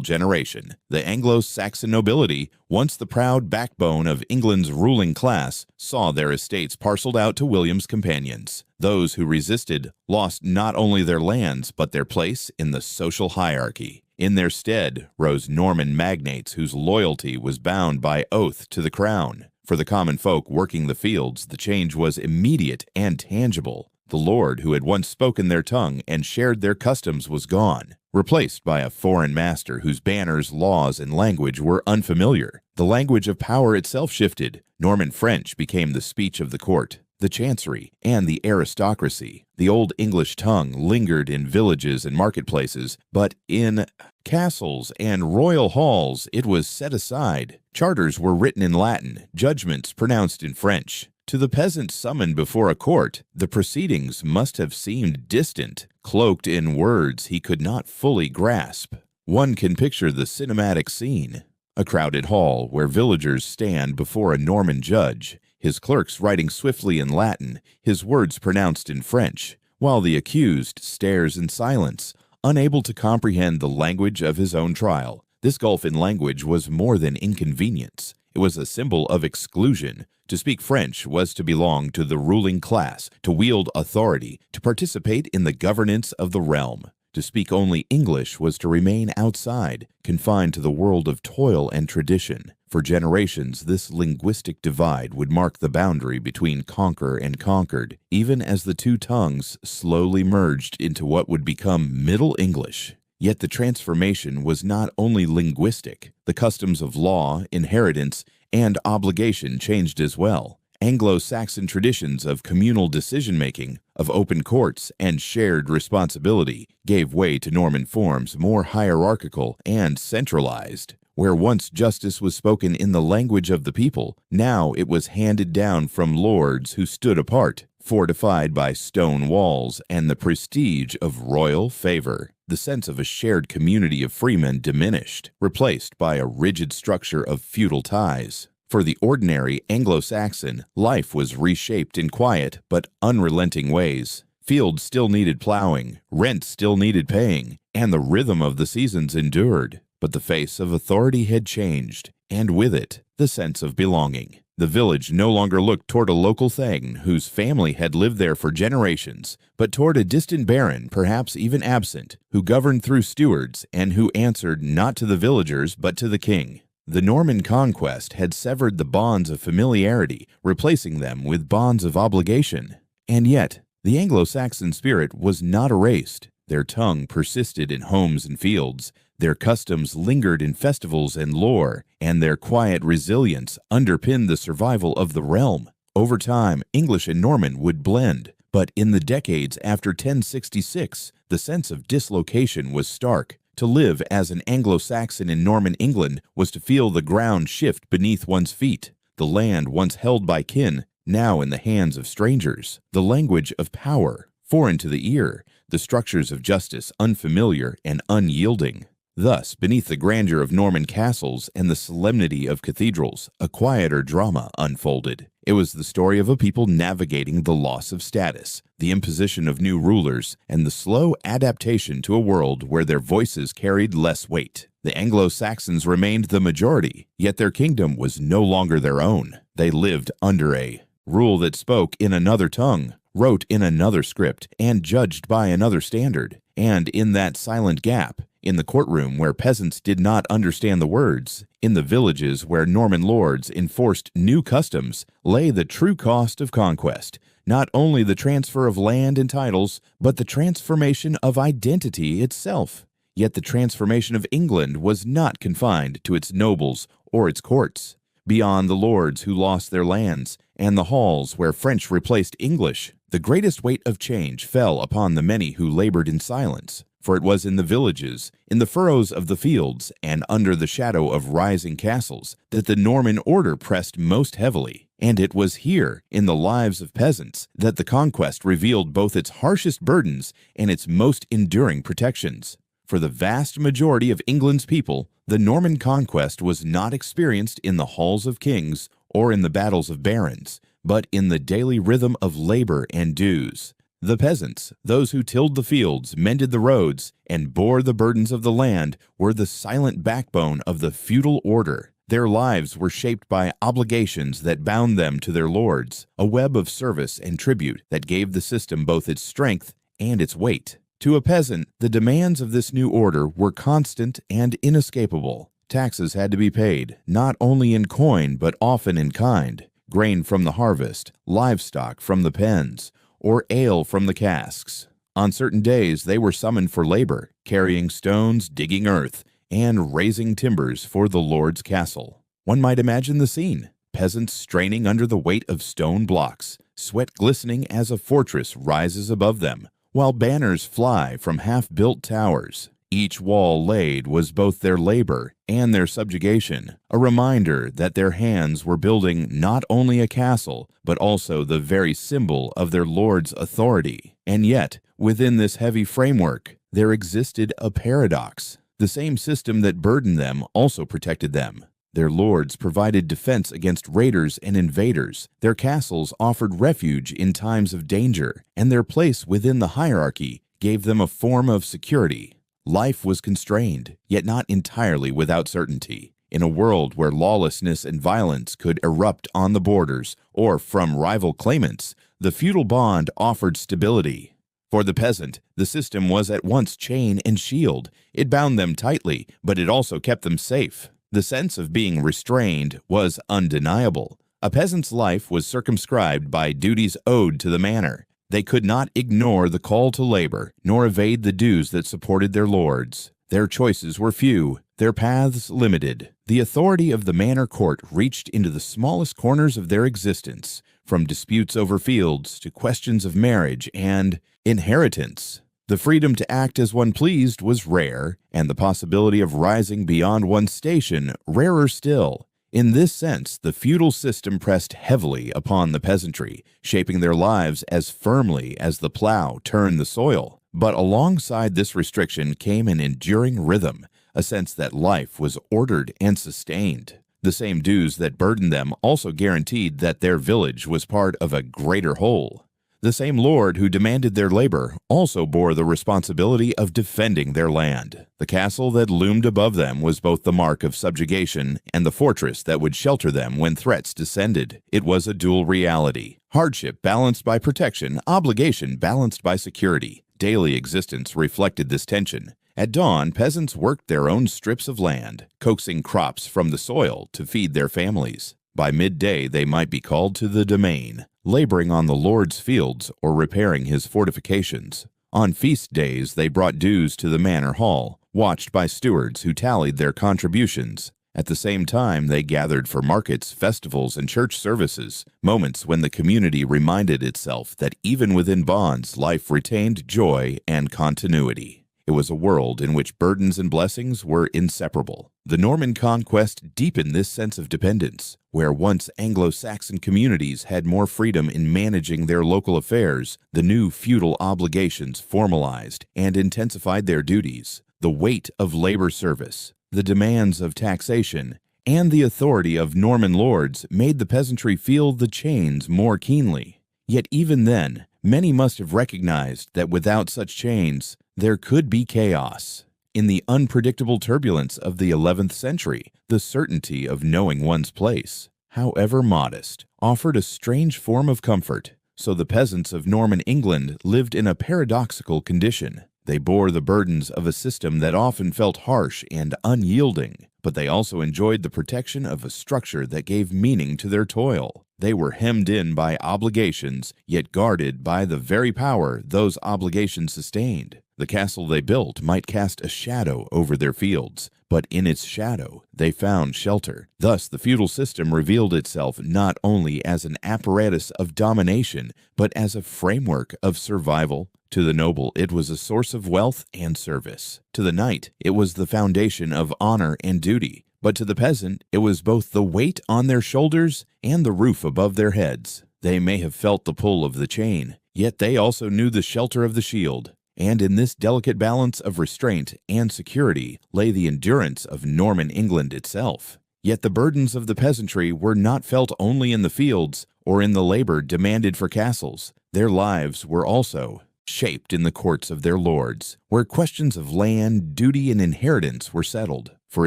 generation. The Anglo-Saxon nobility, once the proud backbone of England's ruling class, saw their estates parceled out to William's companions. Those who resisted lost not only their lands but their place in the social hierarchy. In their stead rose Norman magnates whose loyalty was bound by oath to the crown. For the common folk working the fields, the change was immediate and tangible. The lord who had once spoken their tongue and shared their customs was gone, replaced by a foreign master whose banners, laws, and language were unfamiliar. The language of power itself shifted. Norman French became the speech of the court, the chancery, and the aristocracy. The Old English tongue lingered in villages and marketplaces, but in castles and royal halls it was set aside. Charters were written in Latin, judgments pronounced in French. To the peasant summoned before a court, the proceedings must have seemed distant, cloaked in words he could not fully grasp. One can picture the cinematic scene. A crowded hall where villagers stand before a Norman judge, his clerks writing swiftly in Latin, his words pronounced in French, while the accused stares in silence, unable to comprehend the language of his own trial. This gulf in language was more than inconvenience. It was a symbol of exclusion. To speak French was to belong to the ruling class, to wield authority, to participate in the governance of the realm. To speak only English was to remain outside, confined to the world of toil and tradition. For generations, this linguistic divide would mark the boundary between conqueror and conquered, even as the two tongues slowly merged into what would become Middle English. Yet the transformation was not only linguistic. The customs of law, inheritance, and obligation changed as well. Anglo-Saxon traditions of communal decision-making, of open courts, and shared responsibility gave way to Norman forms more hierarchical and centralized. Where once justice was spoken in the language of the people, now it was handed down from lords who stood apart, fortified by stone walls and the prestige of royal favor. The sense of a shared community of freemen diminished, replaced by a rigid structure of feudal ties. For the ordinary Anglo-Saxon, life was reshaped in quiet but unrelenting ways. Fields still needed plowing, rent still needed paying, and the rhythm of the seasons endured. But the face of authority had changed, and with it, the sense of belonging. The village no longer looked toward a local thegn whose family had lived there for generations, but toward a distant baron, perhaps even absent, who governed through stewards and who answered not to the villagers but to the king. The Norman Conquest had severed the bonds of familiarity, replacing them with bonds of obligation. And yet, the Anglo-Saxon spirit was not erased. Their tongue persisted in homes and fields. Their customs lingered in festivals and lore, and their quiet resilience underpinned the survival of the realm. Over time, English and Norman would blend, but in the decades after 1066, the sense of dislocation was stark. To live as an Anglo-Saxon in Norman England was to feel the ground shift beneath one's feet, the land once held by kin, now in the hands of strangers, the language of power, foreign to the ear, the structures of justice unfamiliar and unyielding. Thus, beneath the grandeur of Norman castles and the solemnity of cathedrals, a quieter drama unfolded. It was the story of a people navigating the loss of status, the imposition of new rulers, and the slow adaptation to a world where their voices carried less weight. The Anglo-Saxons remained the majority, yet their kingdom was no longer their own. They lived under a rule that spoke in another tongue, wrote in another script, and judged by another standard. And in that silent gap, in the courtroom where peasants did not understand the words, in the villages where Norman lords enforced new customs, lay the true cost of conquest. Not only the transfer of land and titles, but the transformation of identity itself. Yet the transformation of England was not confined to its nobles or its courts. Beyond the lords who lost their lands, and the halls where French replaced English, the greatest weight of change fell upon the many who labored in silence. For it was in the villages, in the furrows of the fields, and under the shadow of rising castles that the Norman order pressed most heavily. And it was here, in the lives of peasants, that the conquest revealed both its harshest burdens and its most enduring protections. For the vast majority of England's people, the Norman conquest was not experienced in the halls of kings or in the battles of barons, but in the daily rhythm of labor and dues. The peasants, those who tilled the fields, mended the roads, and bore the burdens of the land, were the silent backbone of the feudal order. Their lives were shaped by obligations that bound them to their lords, a web of service and tribute that gave the system both its strength and its weight. To a peasant, the demands of this new order were constant and inescapable. Taxes had to be paid, not only in coin but often in kind, grain from the harvest, livestock from the pens, or ale from the casks. On certain days they were summoned for labor, carrying stones, digging earth, and raising timbers for the lord's castle. One might imagine the scene: peasants straining under the weight of stone blocks, sweat glistening as a fortress rises above them, while banners fly from half-built towers. Each wall laid was both their labor and their subjugation, a reminder that their hands were building not only a castle, but also the very symbol of their lord's authority. And yet, within this heavy framework, there existed a paradox. The same system that burdened them also protected them. Their lords provided defense against raiders and invaders. Their castles offered refuge in times of danger, and their place within the hierarchy gave them a form of security. Life was constrained, yet not entirely without certainty. In a world where lawlessness and violence could erupt on the borders or from rival claimants, the feudal bond offered stability. For the peasant, the system was at once chain and shield. It bound them tightly, but it also kept them safe. The sense of being restrained was undeniable. A peasant's life was circumscribed by duties owed to the manor. They could not ignore the call to labor, nor evade the dues that supported their lords. Their choices were few, their paths limited. The authority of the manor court reached into the smallest corners of their existence, from disputes over fields to questions of marriage and inheritance. The freedom to act as one pleased was rare, and the possibility of rising beyond one's station rarer still. In this sense, the feudal system pressed heavily upon the peasantry, shaping their lives as firmly as the plough turned the soil. But alongside this restriction came an enduring rhythm, a sense that life was ordered and sustained. The same dues that burdened them also guaranteed that their village was part of a greater whole. The same lord who demanded their labor also bore the responsibility of defending their land. The castle that loomed above them was both the mark of subjugation and the fortress that would shelter them when threats descended. It was a dual reality: hardship balanced by protection, obligation balanced by security. Daily existence reflected this tension. At dawn, peasants worked their own strips of land, coaxing crops from the soil to feed their families. By midday, they might be called to the domain, laboring on the lord's fields or repairing his fortifications. On feast days, they brought dues to the manor hall, watched by stewards who tallied their contributions. At the same time, they gathered for markets, festivals, and church services, moments when the community reminded itself that even within bonds, life retained joy and continuity. It was a world in which burdens and blessings were inseparable. The Norman Conquest deepened this sense of dependence. Where once Anglo-Saxon communities had more freedom in managing their local affairs, the new feudal obligations formalized and intensified their duties. The weight of labor service, the demands of taxation, and the authority of Norman lords made the peasantry feel the chains more keenly. Yet even then, many must have recognized that without such chains, there could be chaos. In the unpredictable turbulence of the 11th century, the certainty of knowing one's place, however modest, offered a strange form of comfort. So the peasants of Norman England lived in a paradoxical condition. They bore the burdens of a system that often felt harsh and unyielding, but they also enjoyed the protection of a structure that gave meaning to their toil. They were hemmed in by obligations, yet guarded by the very power those obligations sustained. The castle they built might cast a shadow over their fields, but in its shadow they found shelter. Thus the feudal system revealed itself not only as an apparatus of domination, but as a framework of survival. To the noble, it was a source of wealth and service. To the knight, it was the foundation of honor and duty. But to the peasant, it was both the weight on their shoulders and the roof above their heads. They may have felt the pull of the chain, yet they also knew the shelter of the shield. And in this delicate balance of restraint and security lay the endurance of Norman England itself. Yet the burdens of the peasantry were not felt only in the fields or in the labor demanded for castles. Their lives were also shaped in the courts of their lords, where questions of land, duty, and inheritance were settled. For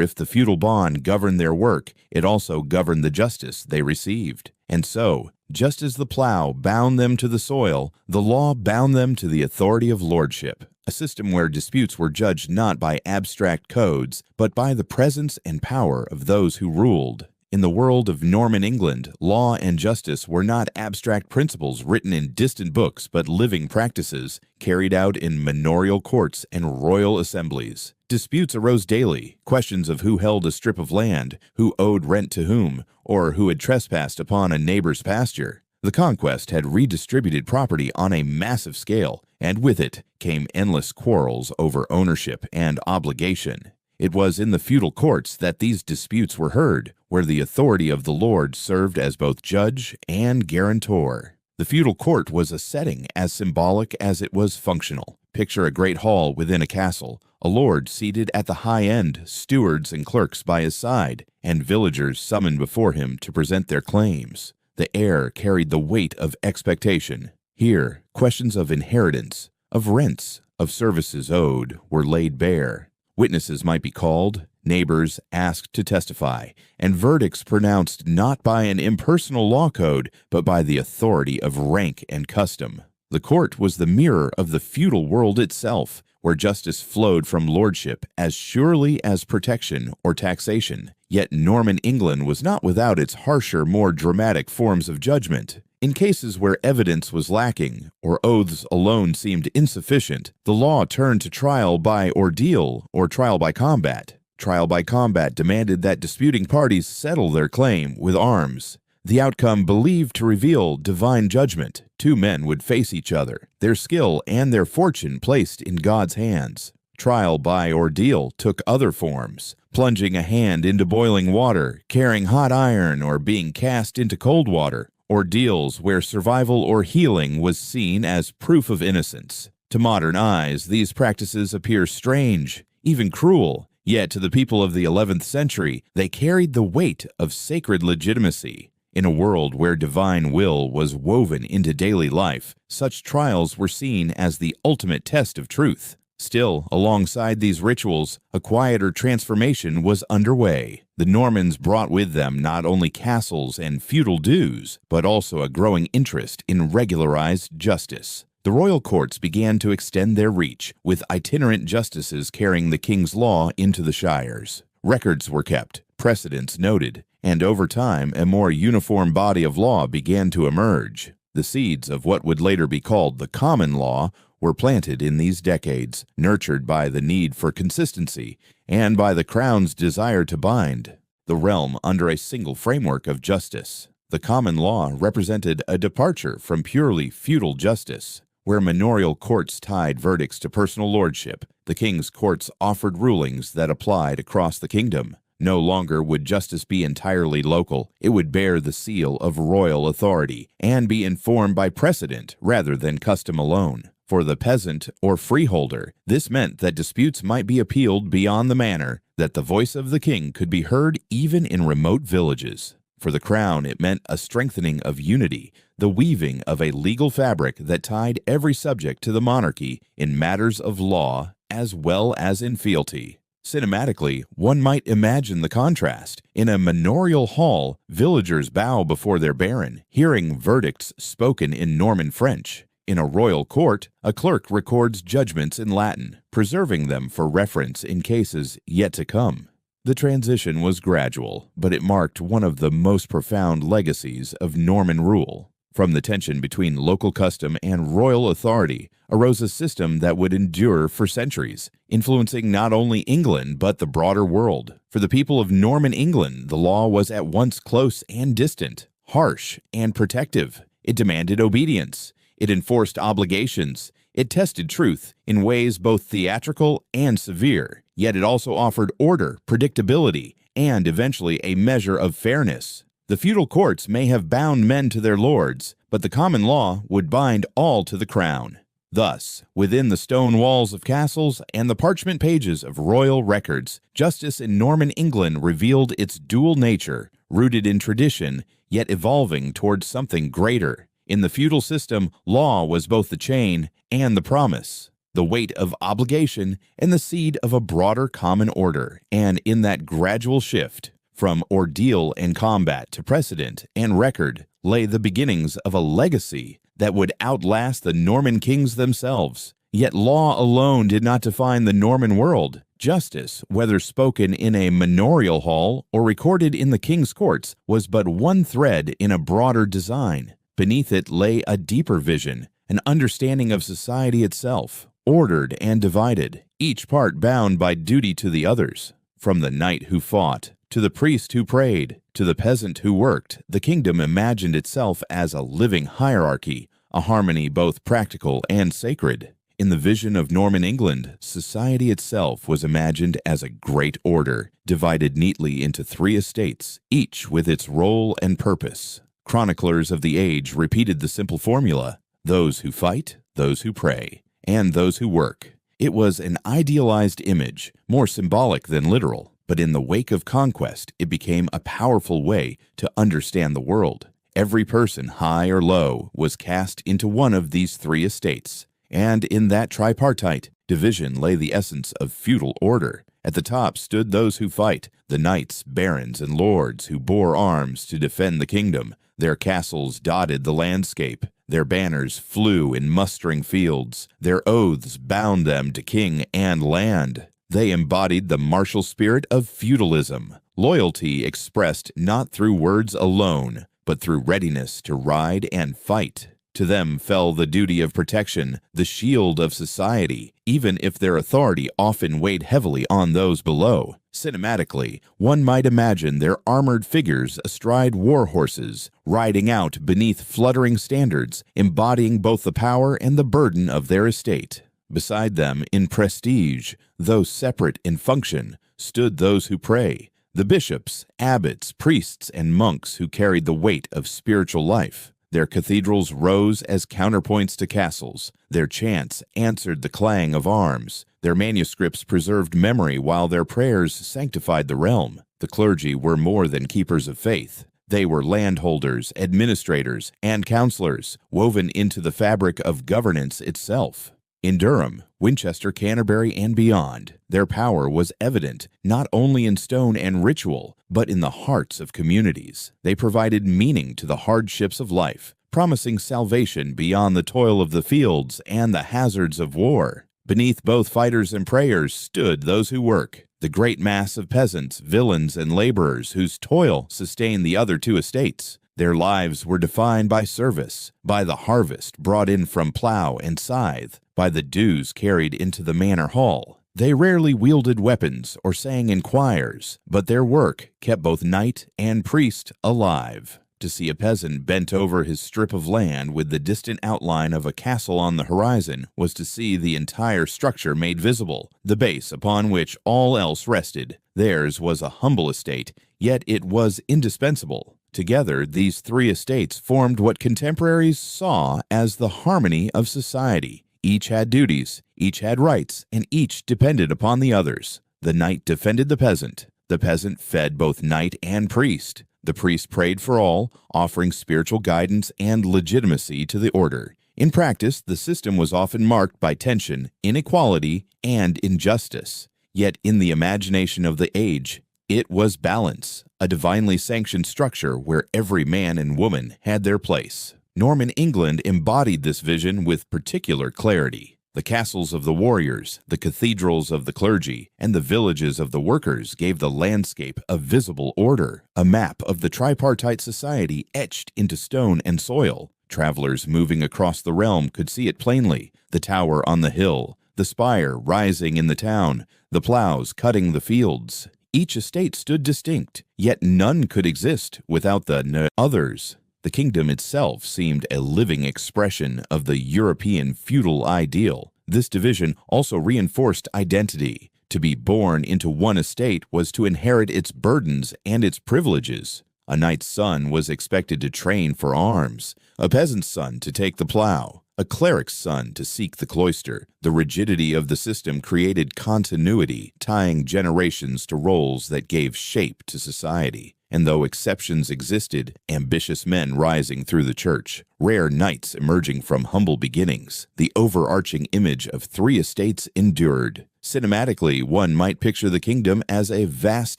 if the feudal bond governed their work, it also governed the justice they received. And so, just as the plough bound them to the soil, the law bound them to the authority of lordship, a system where disputes were judged not by abstract codes, but by the presence and power of those who ruled. In the world of Norman England, law and justice were not abstract principles written in distant books, but living practices carried out in manorial courts and royal assemblies. Disputes arose daily, questions of who held a strip of land, who owed rent to whom, or who had trespassed upon a neighbor's pasture. The conquest had redistributed property on a massive scale, and with it came endless quarrels over ownership and obligation. It was in the feudal courts that these disputes were heard, where the authority of the lord served as both judge and guarantor. The feudal court was a setting as symbolic as it was functional. Picture a great hall within a castle, a lord seated at the high end, stewards and clerks by his side, and villagers summoned before him to present their claims. The air carried the weight of expectation. Here, questions of inheritance, of rents, of services owed were laid bare. Witnesses might be called, neighbors asked to testify, and verdicts pronounced not by an impersonal law code, but by the authority of rank and custom. The court was the mirror of the feudal world itself, where justice flowed from lordship as surely as protection or taxation. Yet Norman England was not without its harsher, more dramatic forms of judgment. In cases where evidence was lacking, or oaths alone seemed insufficient, the law turned to trial by ordeal or trial by combat. Trial by combat demanded that disputing parties settle their claim with arms. The outcome believed to reveal divine judgment. Two men would face each other, their skill and their fortune placed in God's hands. Trial by ordeal took other forms, plunging a hand into boiling water, carrying hot iron, or being cast into cold water. Ordeals where survival or healing was seen as proof of innocence. To modern eyes, these practices appear strange, even cruel, yet to the people of the 11th century, they carried the weight of sacred legitimacy. In a world where divine will was woven into daily life, such trials were seen as the ultimate test of truth. Still, alongside these rituals, a quieter transformation was underway. The Normans brought with them not only castles and feudal dues, but also a growing interest in regularized justice. The royal courts began to extend their reach, with itinerant justices carrying the king's law into the shires. Records were kept, precedents noted, and over time a more uniform body of law began to emerge. The seeds of what would later be called the common law were planted in these decades, nurtured by the need for consistency and by the crown's desire to bind the realm under a single framework of justice. The common law represented a departure from purely feudal justice, where manorial courts tied verdicts to personal lordship. The king's courts offered rulings that applied across the kingdom. No longer would justice be entirely local. It would bear the seal of royal authority and be informed by precedent rather than custom alone. For the peasant or freeholder, this meant that disputes might be appealed beyond the manor, that the voice of the king could be heard even in remote villages. For the crown, it meant a strengthening of unity, the weaving of a legal fabric that tied every subject to the monarchy in matters of law as well as in fealty. Cinematically, one might imagine the contrast. In a manorial hall, villagers bow before their baron, hearing verdicts spoken in Norman French. In a royal court, a clerk records judgments in Latin, preserving them for reference in cases yet to come. The transition was gradual, but it marked one of the most profound legacies of Norman rule. From the tension between local custom and royal authority arose a system that would endure for centuries, influencing not only England but the broader world. For the people of Norman England, the law was at once close and distant, harsh and protective. It demanded obedience. It enforced obligations. It tested truth in ways both theatrical and severe, yet it also offered order, predictability, and eventually a measure of fairness. The feudal courts may have bound men to their lords, but the common law would bind all to the crown. Thus, within the stone walls of castles and the parchment pages of royal records, justice in Norman England revealed its dual nature, rooted in tradition, yet evolving towards something greater. In the feudal system, law was both the chain and the promise, the weight of obligation and the seed of a broader common order. And in that gradual shift, from ordeal and combat to precedent and record, lay the beginnings of a legacy that would outlast the Norman kings themselves. Yet law alone did not define the Norman world. Justice, whether spoken in a manorial hall or recorded in the king's courts, was but one thread in a broader design. Beneath it lay a deeper vision, an understanding of society itself, ordered and divided, each part bound by duty to the others. From the knight who fought, to the priest who prayed, to the peasant who worked, the kingdom imagined itself as a living hierarchy, a harmony both practical and sacred. In the vision of Norman England, society itself was imagined as a great order, divided neatly into 3 estates, each with its role and purpose. Chroniclers of the age repeated the simple formula: those who fight, those who pray, and those who work. It was an idealized image, more symbolic than literal, but in the wake of conquest, it became a powerful way to understand the world. Every person, high or low, was cast into one of these 3 estates. And in that tripartite division lay the essence of feudal order. At the top stood those who fight, the knights, barons, and lords who bore arms to defend the kingdom. Their castles dotted the landscape. Their banners flew in mustering fields. Their oaths bound them to king and land. They embodied the martial spirit of feudalism, loyalty expressed not through words alone, but through readiness to ride and fight. To them fell the duty of protection, the shield of society, even if their authority often weighed heavily on those below. Cinematically, one might imagine their armored figures astride war horses, riding out beneath fluttering standards, embodying both the power and the burden of their estate. Beside them, in prestige, though separate in function, stood those who pray, the bishops, abbots, priests, and monks who carried the weight of spiritual life. Their cathedrals rose as counterpoints to castles. Their chants answered the clang of arms. Their manuscripts preserved memory while their prayers sanctified the realm. The clergy were more than keepers of faith. They were landholders, administrators, and counselors, woven into the fabric of governance itself. In Durham, Winchester, Canterbury, and beyond, their power was evident not only in stone and ritual, but in the hearts of communities. They provided meaning to the hardships of life, promising salvation beyond the toil of the fields and the hazards of war. Beneath both fighters and prayers stood those who work, the great mass of peasants, villeins, and laborers whose toil sustained the other 2 estates. Their lives were defined by service, by the harvest brought in from plough and scythe, by the dues carried into the manor hall. They rarely wielded weapons or sang in choirs, but their work kept both knight and priest alive. To see a peasant bent over his strip of land with the distant outline of a castle on the horizon was to see the entire structure made visible, the base upon which all else rested. Theirs was a humble estate, yet it was indispensable. Together, these 3 estates formed what contemporaries saw as the harmony of society. Each had duties, each had rights, and each depended upon the others. The knight defended the peasant fed both knight and priest. The priest prayed for all, offering spiritual guidance and legitimacy to the order. In practice, the system was often marked by tension, inequality, and injustice. Yet in the imagination of the age, it was balance, a divinely sanctioned structure where every man and woman had their place. Norman England embodied this vision with particular clarity. The castles of the warriors, the cathedrals of the clergy, and the villages of the workers gave the landscape a visible order, a map of the tripartite society etched into stone and soil. Travelers moving across the realm could see it plainly: the tower on the hill, the spire rising in the town, the ploughs cutting the fields. Each estate stood distinct, yet none could exist without the others. The kingdom itself seemed a living expression of the European feudal ideal. This division also reinforced identity. To be born into one estate was to inherit its burdens and its privileges. A knight's son was expected to train for arms, a peasant's son to take the plough, a cleric's son to seek the cloister. The rigidity of the system created continuity, tying generations to roles that gave shape to society. And though exceptions existed, ambitious men rising through the church, rare knights emerging from humble beginnings, the overarching image of three estates endured. Cinematically, one might picture the kingdom as a vast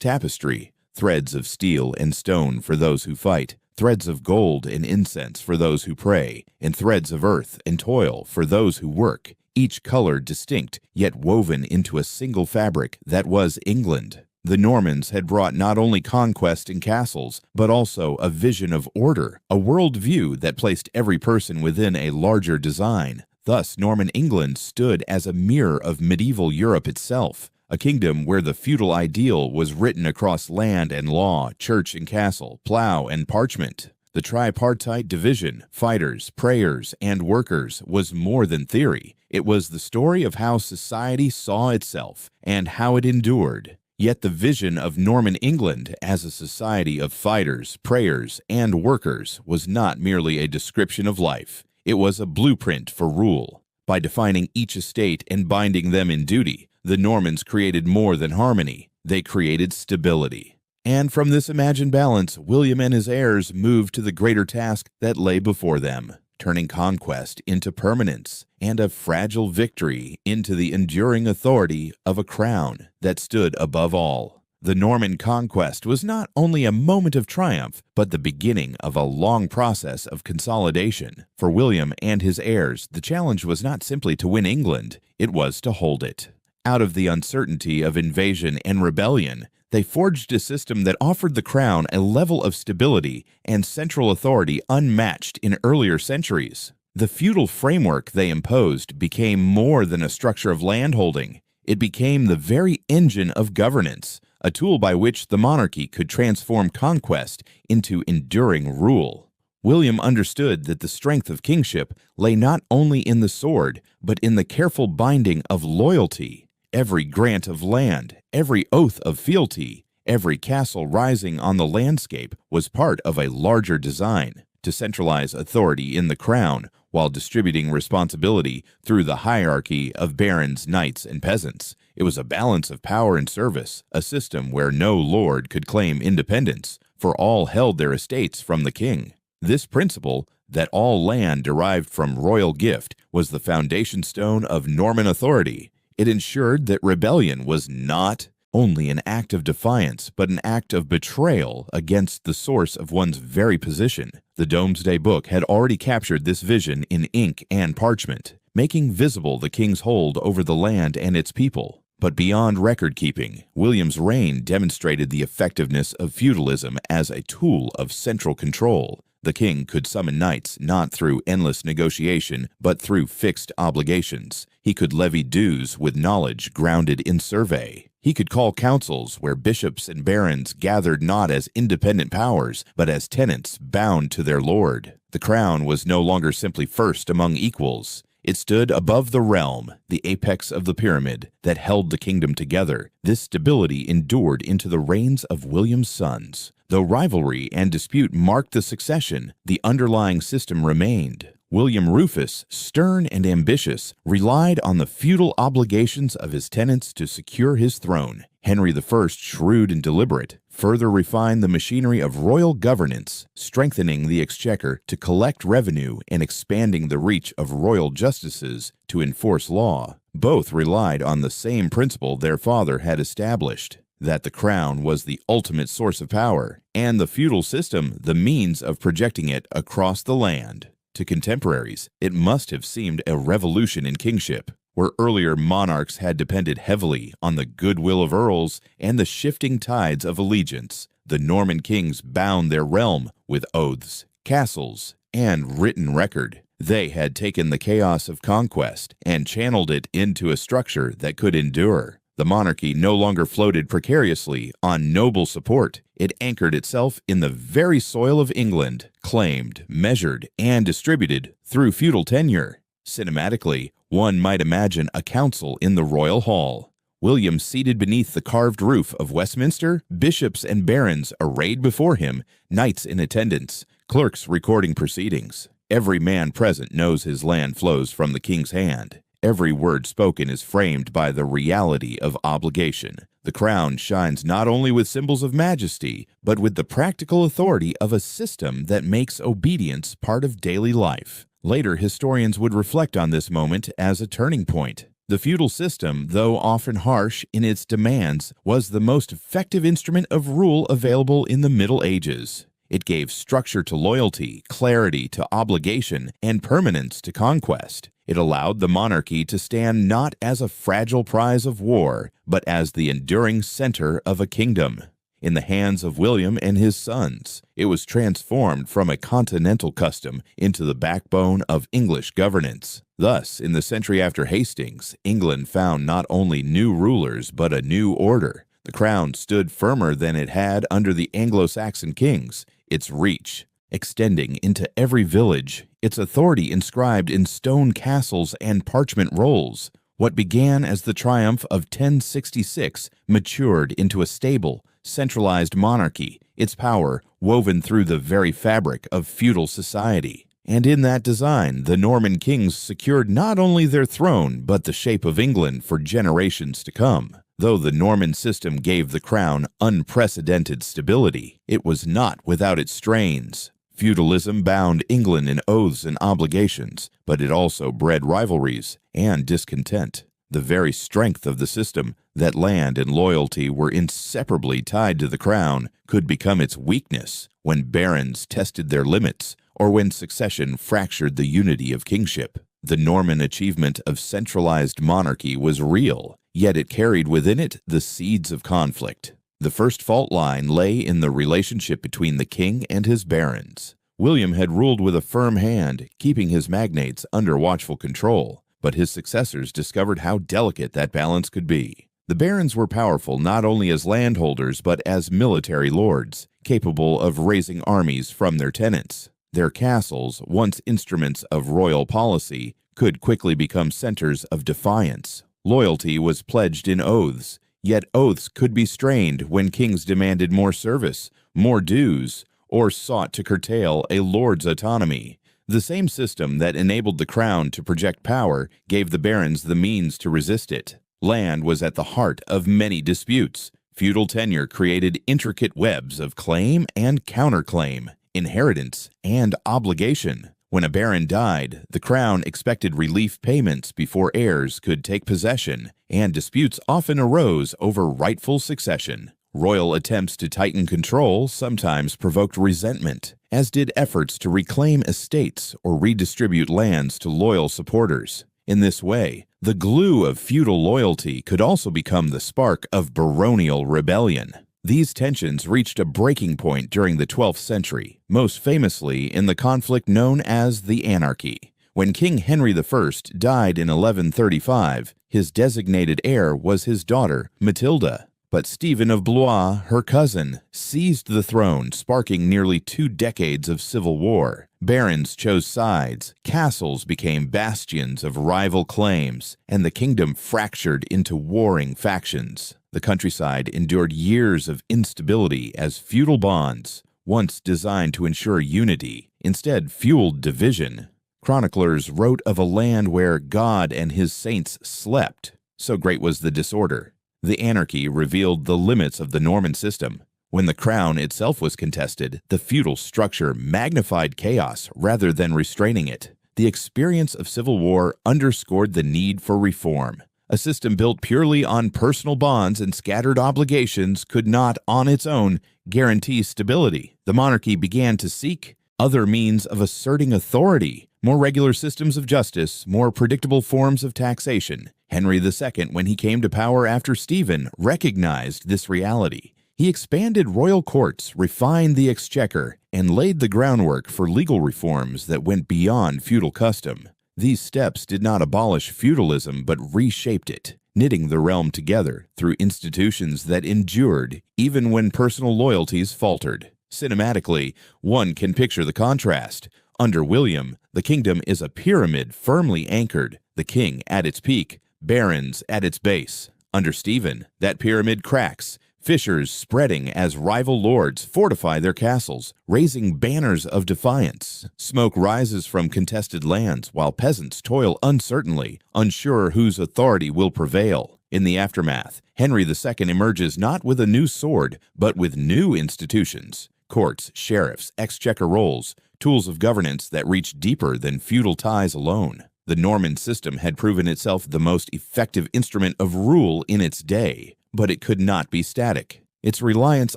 tapestry, threads of steel and stone for those who fight, threads of gold and incense for those who pray, and threads of earth and toil for those who work, each color distinct, yet woven into a single fabric that was England. The Normans had brought not only conquest and castles, but also a vision of order, a world view that placed every person within a larger design. Thus, Norman England stood as a mirror of medieval Europe itself, a kingdom where the feudal ideal was written across land and law, church and castle, plough and parchment. The tripartite division, fighters, prayers, and workers, was more than theory. It was the story of how society saw itself and how it endured. Yet the vision of Norman England as a society of fighters, prayers, and workers was not merely a description of life. It was a blueprint for rule. By defining each estate and binding them in duty, the Normans created more than harmony. They created stability. And from this imagined balance, William and his heirs moved to the greater task that lay before them, turning conquest into permanence, and a fragile victory into the enduring authority of a crown that stood above all. The Norman Conquest was not only a moment of triumph, but the beginning of a long process of consolidation. For William and his heirs, the challenge was not simply to win England, it was to hold it. Out of the uncertainty of invasion and rebellion, they forged a system that offered the crown a level of stability and central authority unmatched in earlier centuries. The feudal framework they imposed became more than a structure of landholding. It became the very engine of governance, a tool by which the monarchy could transform conquest into enduring rule. William understood that the strength of kingship lay not only in the sword, but in the careful binding of loyalty. Every grant of land, every oath of fealty, every castle rising on the landscape was part of a larger design to centralize authority in the crown while distributing responsibility through the hierarchy of barons, knights, and peasants. It was a balance of power and service, a system where no lord could claim independence, for all held their estates from the king. This principle, that all land derived from royal gift, was the foundation stone of Norman authority. It ensured that rebellion was not only an act of defiance, but an act of betrayal against the source of one's very position. The Domesday Book had already captured this vision in ink and parchment, making visible the king's hold over the land and its people. But beyond record-keeping, William's reign demonstrated the effectiveness of feudalism as a tool of central control. The king could summon knights not through endless negotiation, but through fixed obligations. He could levy dues with knowledge grounded in survey. He could call councils where bishops and barons gathered not as independent powers, but as tenants bound to their lord. The crown was no longer simply first among equals. It stood above the realm, the apex of the pyramid that held the kingdom together. This stability endured into the reigns of William's sons. Though rivalry and dispute marked the succession, the underlying system remained. William Rufus, stern and ambitious, relied on the feudal obligations of his tenants to secure his throne. Henry I, shrewd and deliberate, further refined the machinery of royal governance, strengthening the exchequer to collect revenue and expanding the reach of royal justices to enforce law. Both relied on the same principle their father had established, that the crown was the ultimate source of power, and the feudal system the means of projecting it across the land. To contemporaries, it must have seemed a revolution in kingship, where earlier monarchs had depended heavily on the goodwill of earls and the shifting tides of allegiance. The Norman kings bound their realm with oaths, castles, and written record. They had taken the chaos of conquest and channeled it into a structure that could endure. The monarchy no longer floated precariously on noble support. It anchored itself in the very soil of England, claimed, measured, and distributed through feudal tenure. Cinematically, one might imagine a council in the royal hall. William seated beneath the carved roof of Westminster, bishops and barons arrayed before him, knights in attendance, clerks recording proceedings. Every man present knows his land flows from the king's hand, Every word spoken is framed by the reality of obligation. The crown shines not only with symbols of majesty, but with the practical authority of a system that makes obedience part of daily life. Later historians would reflect on this moment as a turning point. The feudal system, though often harsh in its demands, was the most effective instrument of rule available in the Middle Ages. It gave structure to loyalty, clarity to obligation, and permanence to conquest. It allowed the monarchy to stand not as a fragile prize of war, but as the enduring center of a kingdom. In the hands of William and his sons, it was transformed from a continental custom into the backbone of English governance. Thus, in the century after Hastings, England found not only new rulers but a new order. The crown stood firmer than it had under the Anglo-Saxon kings, its reach extending into every village, its authority inscribed in stone castles and parchment rolls. What began as the triumph of 1066 matured into a stable, centralized monarchy, its power woven through the very fabric of feudal society. And in that design, the Norman kings secured not only their throne, but the shape of England for generations to come. Though the Norman system gave the crown unprecedented stability, it was not without its strains. Feudalism bound England in oaths and obligations, but it also bred rivalries and discontent. The very strength of the system, that land and loyalty were inseparably tied to the crown, could become its weakness when barons tested their limits or when succession fractured the unity of kingship. The Norman achievement of centralized monarchy was real, yet it carried within it the seeds of conflict. The first fault line lay in the relationship between the king and his barons. William had ruled with a firm hand, keeping his magnates under watchful control, but his successors discovered how delicate that balance could be. The barons were powerful not only as landholders but as military lords, capable of raising armies from their tenants. Their castles, once instruments of royal policy, could quickly become centers of defiance. Loyalty was pledged in oaths, yet oaths could be strained when kings demanded more service, more dues, or sought to curtail a lord's autonomy. The same system that enabled the crown to project power gave the barons the means to resist it. Land was at the heart of many disputes. Feudal tenure created intricate webs of claim and counterclaim, inheritance and obligation. When a baron died, the crown expected relief payments before heirs could take possession, and disputes often arose over rightful succession. Royal attempts to tighten control sometimes provoked resentment, as did efforts to reclaim estates or redistribute lands to loyal supporters. In this way, the glue of feudal loyalty could also become the spark of baronial rebellion. These tensions reached a breaking point during the 12th century, most famously in the conflict known as the Anarchy. When King Henry I died in 1135, his designated heir was his daughter, Matilda. But Stephen of Blois, her cousin, seized the throne, sparking nearly 2 decades of civil war. Barons chose sides, castles became bastions of rival claims, and the kingdom fractured into warring factions. The countryside endured years of instability as feudal bonds, once designed to ensure unity, instead fueled division. Chroniclers wrote of a land where God and his saints slept. So great was the disorder. The anarchy revealed the limits of the Norman system. When the crown itself was contested, the feudal structure magnified chaos rather than restraining it. The experience of civil war underscored the need for reform. A system built purely on personal bonds and scattered obligations could not, on its own, guarantee stability. The monarchy began to seek other means of asserting authority, more regular systems of justice, more predictable forms of taxation. Henry II, when he came to power after Stephen, recognized this reality. He expanded royal courts, refined the exchequer, and laid the groundwork for legal reforms that went beyond feudal custom. These steps did not abolish feudalism but reshaped it, knitting the realm together through institutions that endured even when personal loyalties faltered. Cinematically, one can picture the contrast. Under William, the kingdom is a pyramid firmly anchored, the king at its peak, barons at its base. Under Stephen, that pyramid cracks, fissures spreading as rival lords fortify their castles, raising banners of defiance. Smoke rises from contested lands while peasants toil uncertainly, unsure whose authority will prevail. In the aftermath, Henry II emerges not with a new sword, but with new institutions: courts, sheriffs, exchequer rolls, tools of governance that reach deeper than feudal ties alone. The Norman system had proven itself the most effective instrument of rule in its day, but it could not be static. Its reliance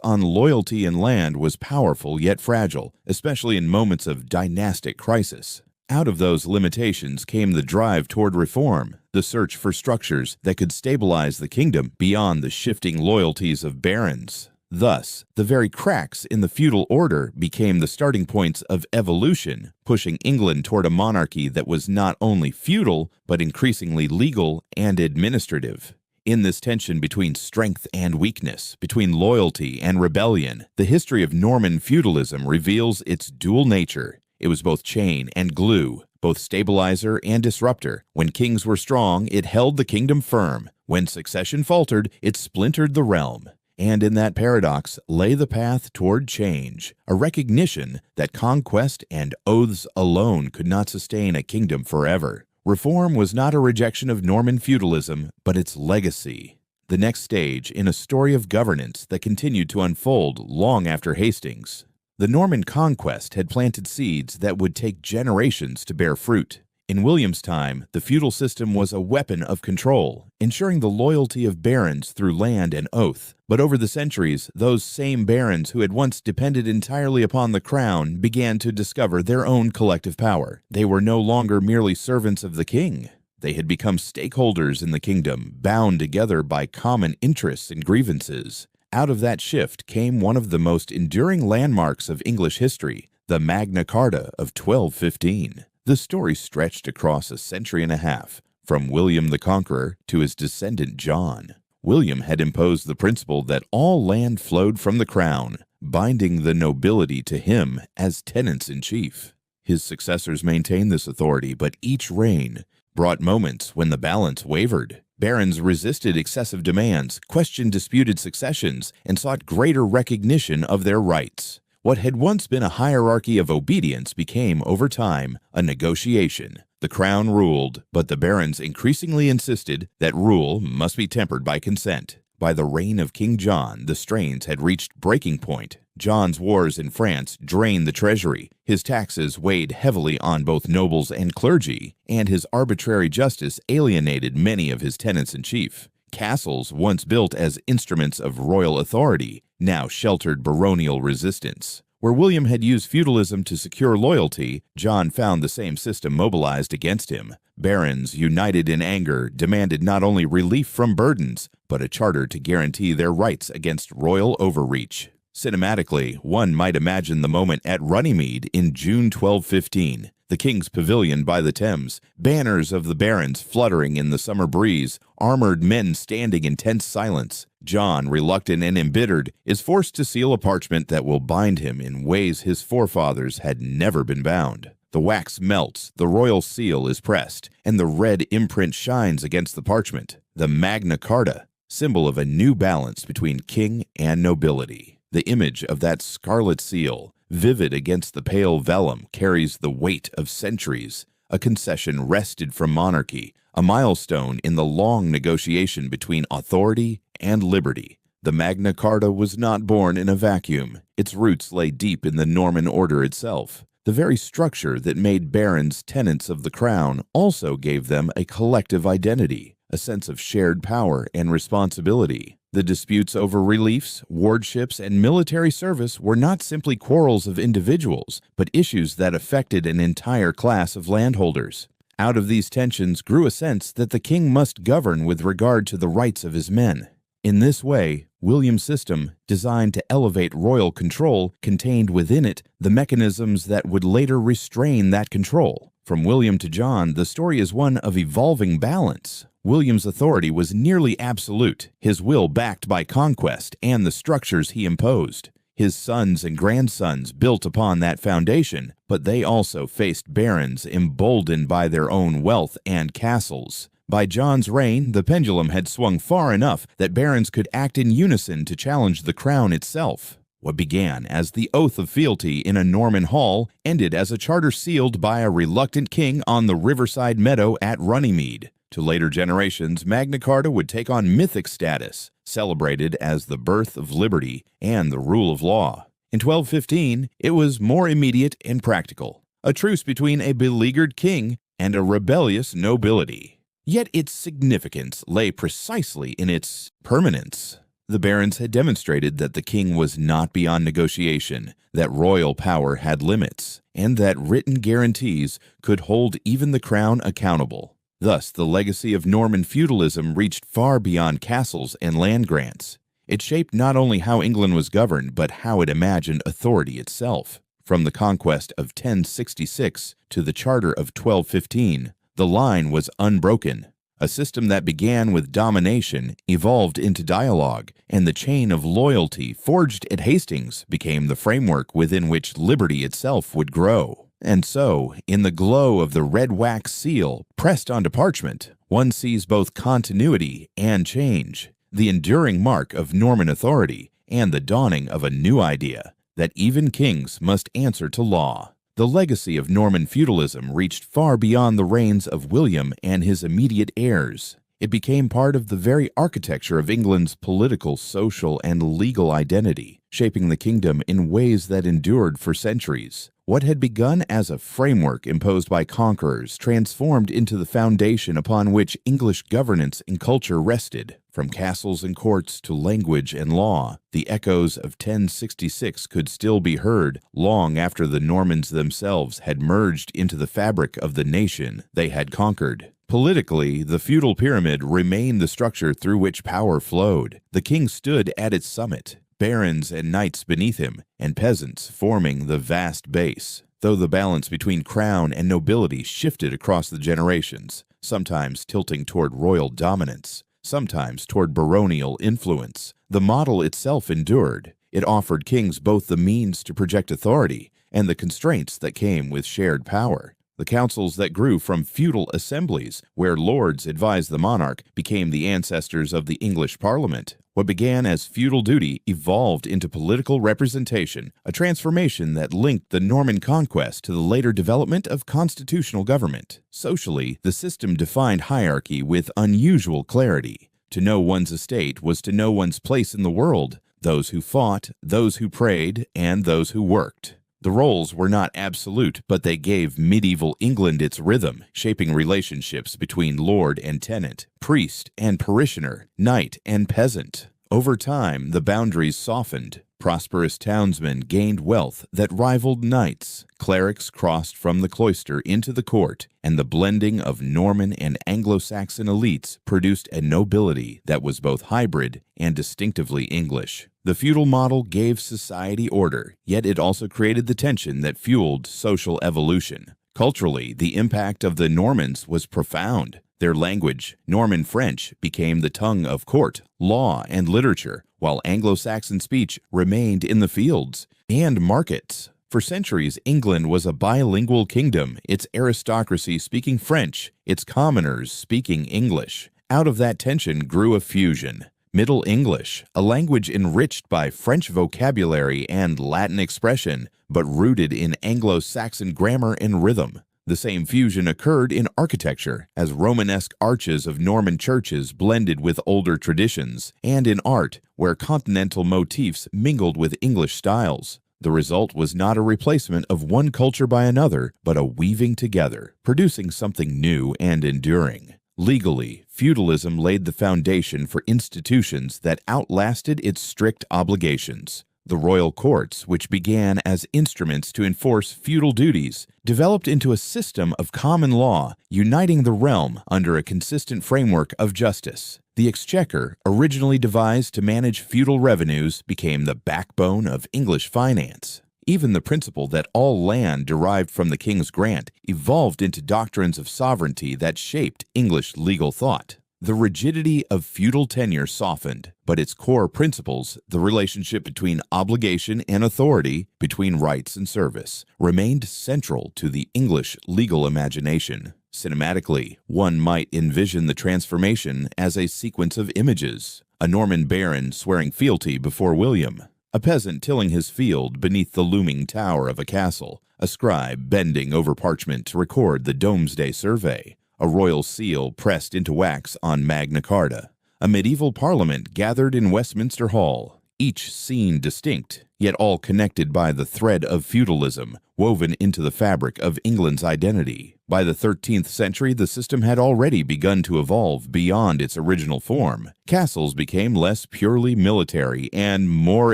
on loyalty and land was powerful yet fragile, especially in moments of dynastic crisis. Out of those limitations came the drive toward reform, the search for structures that could stabilize the kingdom beyond the shifting loyalties of barons. Thus, the very cracks in the feudal order became the starting points of evolution, pushing England toward a monarchy that was not only feudal, but increasingly legal and administrative. In this tension between strength and weakness, between loyalty and rebellion, the history of Norman feudalism reveals its dual nature. It was both chain and glue, both stabilizer and disruptor. When kings were strong, it held the kingdom firm. When succession faltered, it splintered the realm. And in that paradox lay the path toward change, a recognition that conquest and oaths alone could not sustain a kingdom forever. Reform was not a rejection of Norman feudalism, but its legacy. The next stage in a story of governance that continued to unfold long after Hastings. The Norman Conquest had planted seeds that would take generations to bear fruit. In William's time, the feudal system was a weapon of control, ensuring the loyalty of barons through land and oath. But over the centuries, those same barons who had once depended entirely upon the crown began to discover their own collective power. They were no longer merely servants of the king. They had become stakeholders in the kingdom, bound together by common interests and grievances. Out of that shift came one of the most enduring landmarks of English history, the Magna Carta of 1215. The story stretched across a century and a half, from William the Conqueror to his descendant John. William had imposed the principle that all land flowed from the crown, binding the nobility to him as tenants-in-chief. His successors maintained this authority, but each reign brought moments when the balance wavered. Barons resisted excessive demands, questioned disputed successions, and sought greater recognition of their rights. What had once been a hierarchy of obedience became, over time, a negotiation. The crown ruled, but the barons increasingly insisted that rule must be tempered by consent. By the reign of King John, the strains had reached breaking point. John's wars in France drained the treasury, his taxes weighed heavily on both nobles and clergy, and his arbitrary justice alienated many of his tenants-in-chief. Castles, once built as instruments of royal authority, now sheltered baronial resistance. Where William had used feudalism to secure loyalty, John found the same system mobilized against him. Barons, united in anger, demanded not only relief from burdens, but a charter to guarantee their rights against royal overreach. Cinematically, one might imagine the moment at Runnymede in June 1215. The king's pavilion by the Thames, banners of the barons fluttering in the summer breeze, armored men standing in tense silence. John, reluctant and embittered, is forced to seal a parchment that will bind him in ways his forefathers had never been bound. The wax melts, the royal seal is pressed, and the red imprint shines against the parchment. The Magna Carta, symbol of a new balance between king and nobility. The image of that scarlet seal, vivid against the pale vellum, carries the weight of centuries, a concession wrested from monarchy, a milestone in the long negotiation between authority and liberty. The Magna Carta was not born in a vacuum. Its roots lay deep in the Norman order itself. The very structure that made barons tenants of the crown also gave them a collective identity, a sense of shared power and responsibility. The disputes over reliefs, wardships, and military service were not simply quarrels of individuals, but issues that affected an entire class of landholders. Out of these tensions grew a sense that the king must govern with regard to the rights of his men. In this way, William's system, designed to elevate royal control, contained within it the mechanisms that would later restrain that control. From William to John, the story is one of evolving balance. William's authority was nearly absolute, his will backed by conquest and the structures he imposed. His sons and grandsons built upon that foundation, but they also faced barons emboldened by their own wealth and castles. By John's reign, the pendulum had swung far enough that barons could act in unison to challenge the crown itself. What began as the oath of fealty in a Norman hall ended as a charter sealed by a reluctant king on the riverside meadow at Runnymede. To later generations, Magna Carta would take on mythic status, celebrated as the birth of liberty and the rule of law. In 1215, it was more immediate and practical, a truce between a beleaguered king and a rebellious nobility. Yet its significance lay precisely in its permanence. The barons had demonstrated that the king was not beyond negotiation, that royal power had limits, and that written guarantees could hold even the crown accountable. Thus, the legacy of Norman feudalism reached far beyond castles and land grants. It shaped not only how England was governed, but how it imagined authority itself. From the conquest of 1066 to the charter of 1215, the line was unbroken. A system that began with domination evolved into dialogue, and the chain of loyalty forged at Hastings became the framework within which liberty itself would grow. And so, in the glow of the red wax seal pressed onto parchment, one sees both continuity and change, the enduring mark of Norman authority and the dawning of a new idea, that even kings must answer to law. The legacy of Norman feudalism reached far beyond the reigns of William and his immediate heirs. It became part of the very architecture of England's political, social, and legal identity, shaping the kingdom in ways that endured for centuries. What had begun as a framework imposed by conquerors transformed into the foundation upon which English governance and culture rested. From castles and courts to language and law, the echoes of 1066 could still be heard long after the Normans themselves had merged into the fabric of the nation they had conquered. Politically, the feudal pyramid remained the structure through which power flowed. The king stood at its summit, barons and knights beneath him, and peasants forming the vast base. Though the balance between crown and nobility shifted across the generations, sometimes tilting toward royal dominance, sometimes toward baronial influence, the model itself endured. It offered kings both the means to project authority and the constraints that came with shared power. The councils that grew from feudal assemblies, where lords advised the monarch, became the ancestors of the English Parliament. What began as feudal duty evolved into political representation, a transformation that linked the Norman Conquest to the later development of constitutional government. Socially, the system defined hierarchy with unusual clarity. To know one's estate was to know one's place in the world, those who fought, those who prayed, and those who worked. The roles were not absolute, but they gave medieval England its rhythm, shaping relationships between lord and tenant, priest and parishioner, knight and peasant. Over time, the boundaries softened. Prosperous townsmen gained wealth that rivaled knights. Clerics crossed from the cloister into the court, and the blending of Norman and Anglo-Saxon elites produced a nobility that was both hybrid and distinctively English. The feudal model gave society order, yet it also created the tension that fueled social evolution. Culturally, the impact of the Normans was profound. Their language, Norman French, became the tongue of court, law, and literature, while Anglo-Saxon speech remained in the fields and markets. For centuries, England was a bilingual kingdom, its aristocracy speaking French, its commoners speaking English. Out of that tension grew a fusion. Middle English, a language enriched by French vocabulary and Latin expression, but rooted in Anglo-Saxon grammar and rhythm. The same fusion occurred in architecture, as Romanesque arches of Norman churches blended with older traditions, and in art, where continental motifs mingled with English styles. The result was not a replacement of one culture by another, but a weaving together, producing something new and enduring. Legally, feudalism laid the foundation for institutions that outlasted its strict obligations. The royal courts, which began as instruments to enforce feudal duties, developed into a system of common law, uniting the realm under a consistent framework of justice. The exchequer, originally devised to manage feudal revenues, became the backbone of English finance. Even the principle that all land derived from the king's grant evolved into doctrines of sovereignty that shaped English legal thought. The rigidity of feudal tenure softened, but its core principles, the relationship between obligation and authority, between rights and service, remained central to the English legal imagination. Cinematically, one might envision the transformation as a sequence of images: a Norman baron swearing fealty before William, a peasant tilling his field beneath the looming tower of a castle, a scribe bending over parchment to record the Domesday survey, a royal seal pressed into wax on Magna Carta, a medieval parliament gathered in Westminster Hall, each scene distinct, yet all connected by the thread of feudalism woven into the fabric of England's identity. By the 13th century, the system had already begun to evolve beyond its original form. Castles became less purely military and more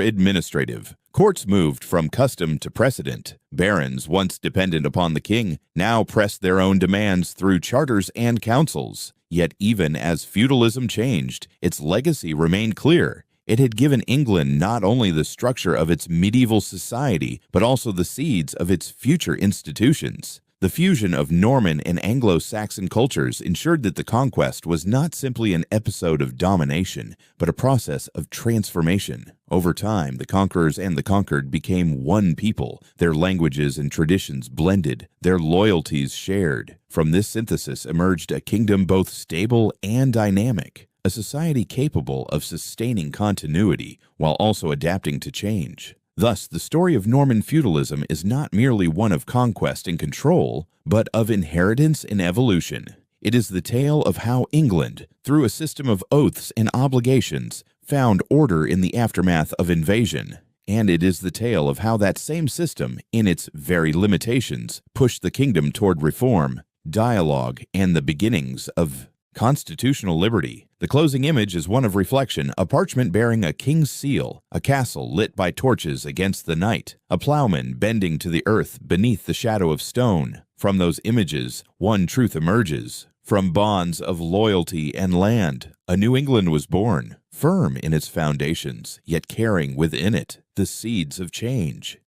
administrative. Courts moved from custom to precedent. Barons, once dependent upon the king, now pressed their own demands through charters and councils. Yet even as feudalism changed, its legacy remained clear. It had given England not only the structure of its medieval society, but also the seeds of its future institutions. The fusion of Norman and Anglo-Saxon cultures ensured that the conquest was not simply an episode of domination, but a process of transformation. Over time, the conquerors and the conquered became one people, their languages and traditions blended, their loyalties shared. From this synthesis emerged a kingdom both stable and dynamic, a society capable of sustaining continuity while also adapting to change. Thus, the story of Norman feudalism is not merely one of conquest and control, but of inheritance and evolution. It is the tale of how England, through a system of oaths and obligations, found order in the aftermath of invasion. And it is the tale of how that same system, in its very limitations, pushed the kingdom toward reform, dialogue, and the beginnings of constitutional liberty. The closing image is one of reflection, a parchment bearing a king's seal, a castle lit by torches against the night, a plowman bending to the earth beneath the shadow of stone. From those images, one truth emerges. From bonds of loyalty and land, a New England was born, firm in its foundations, yet carrying within it the seeds of change.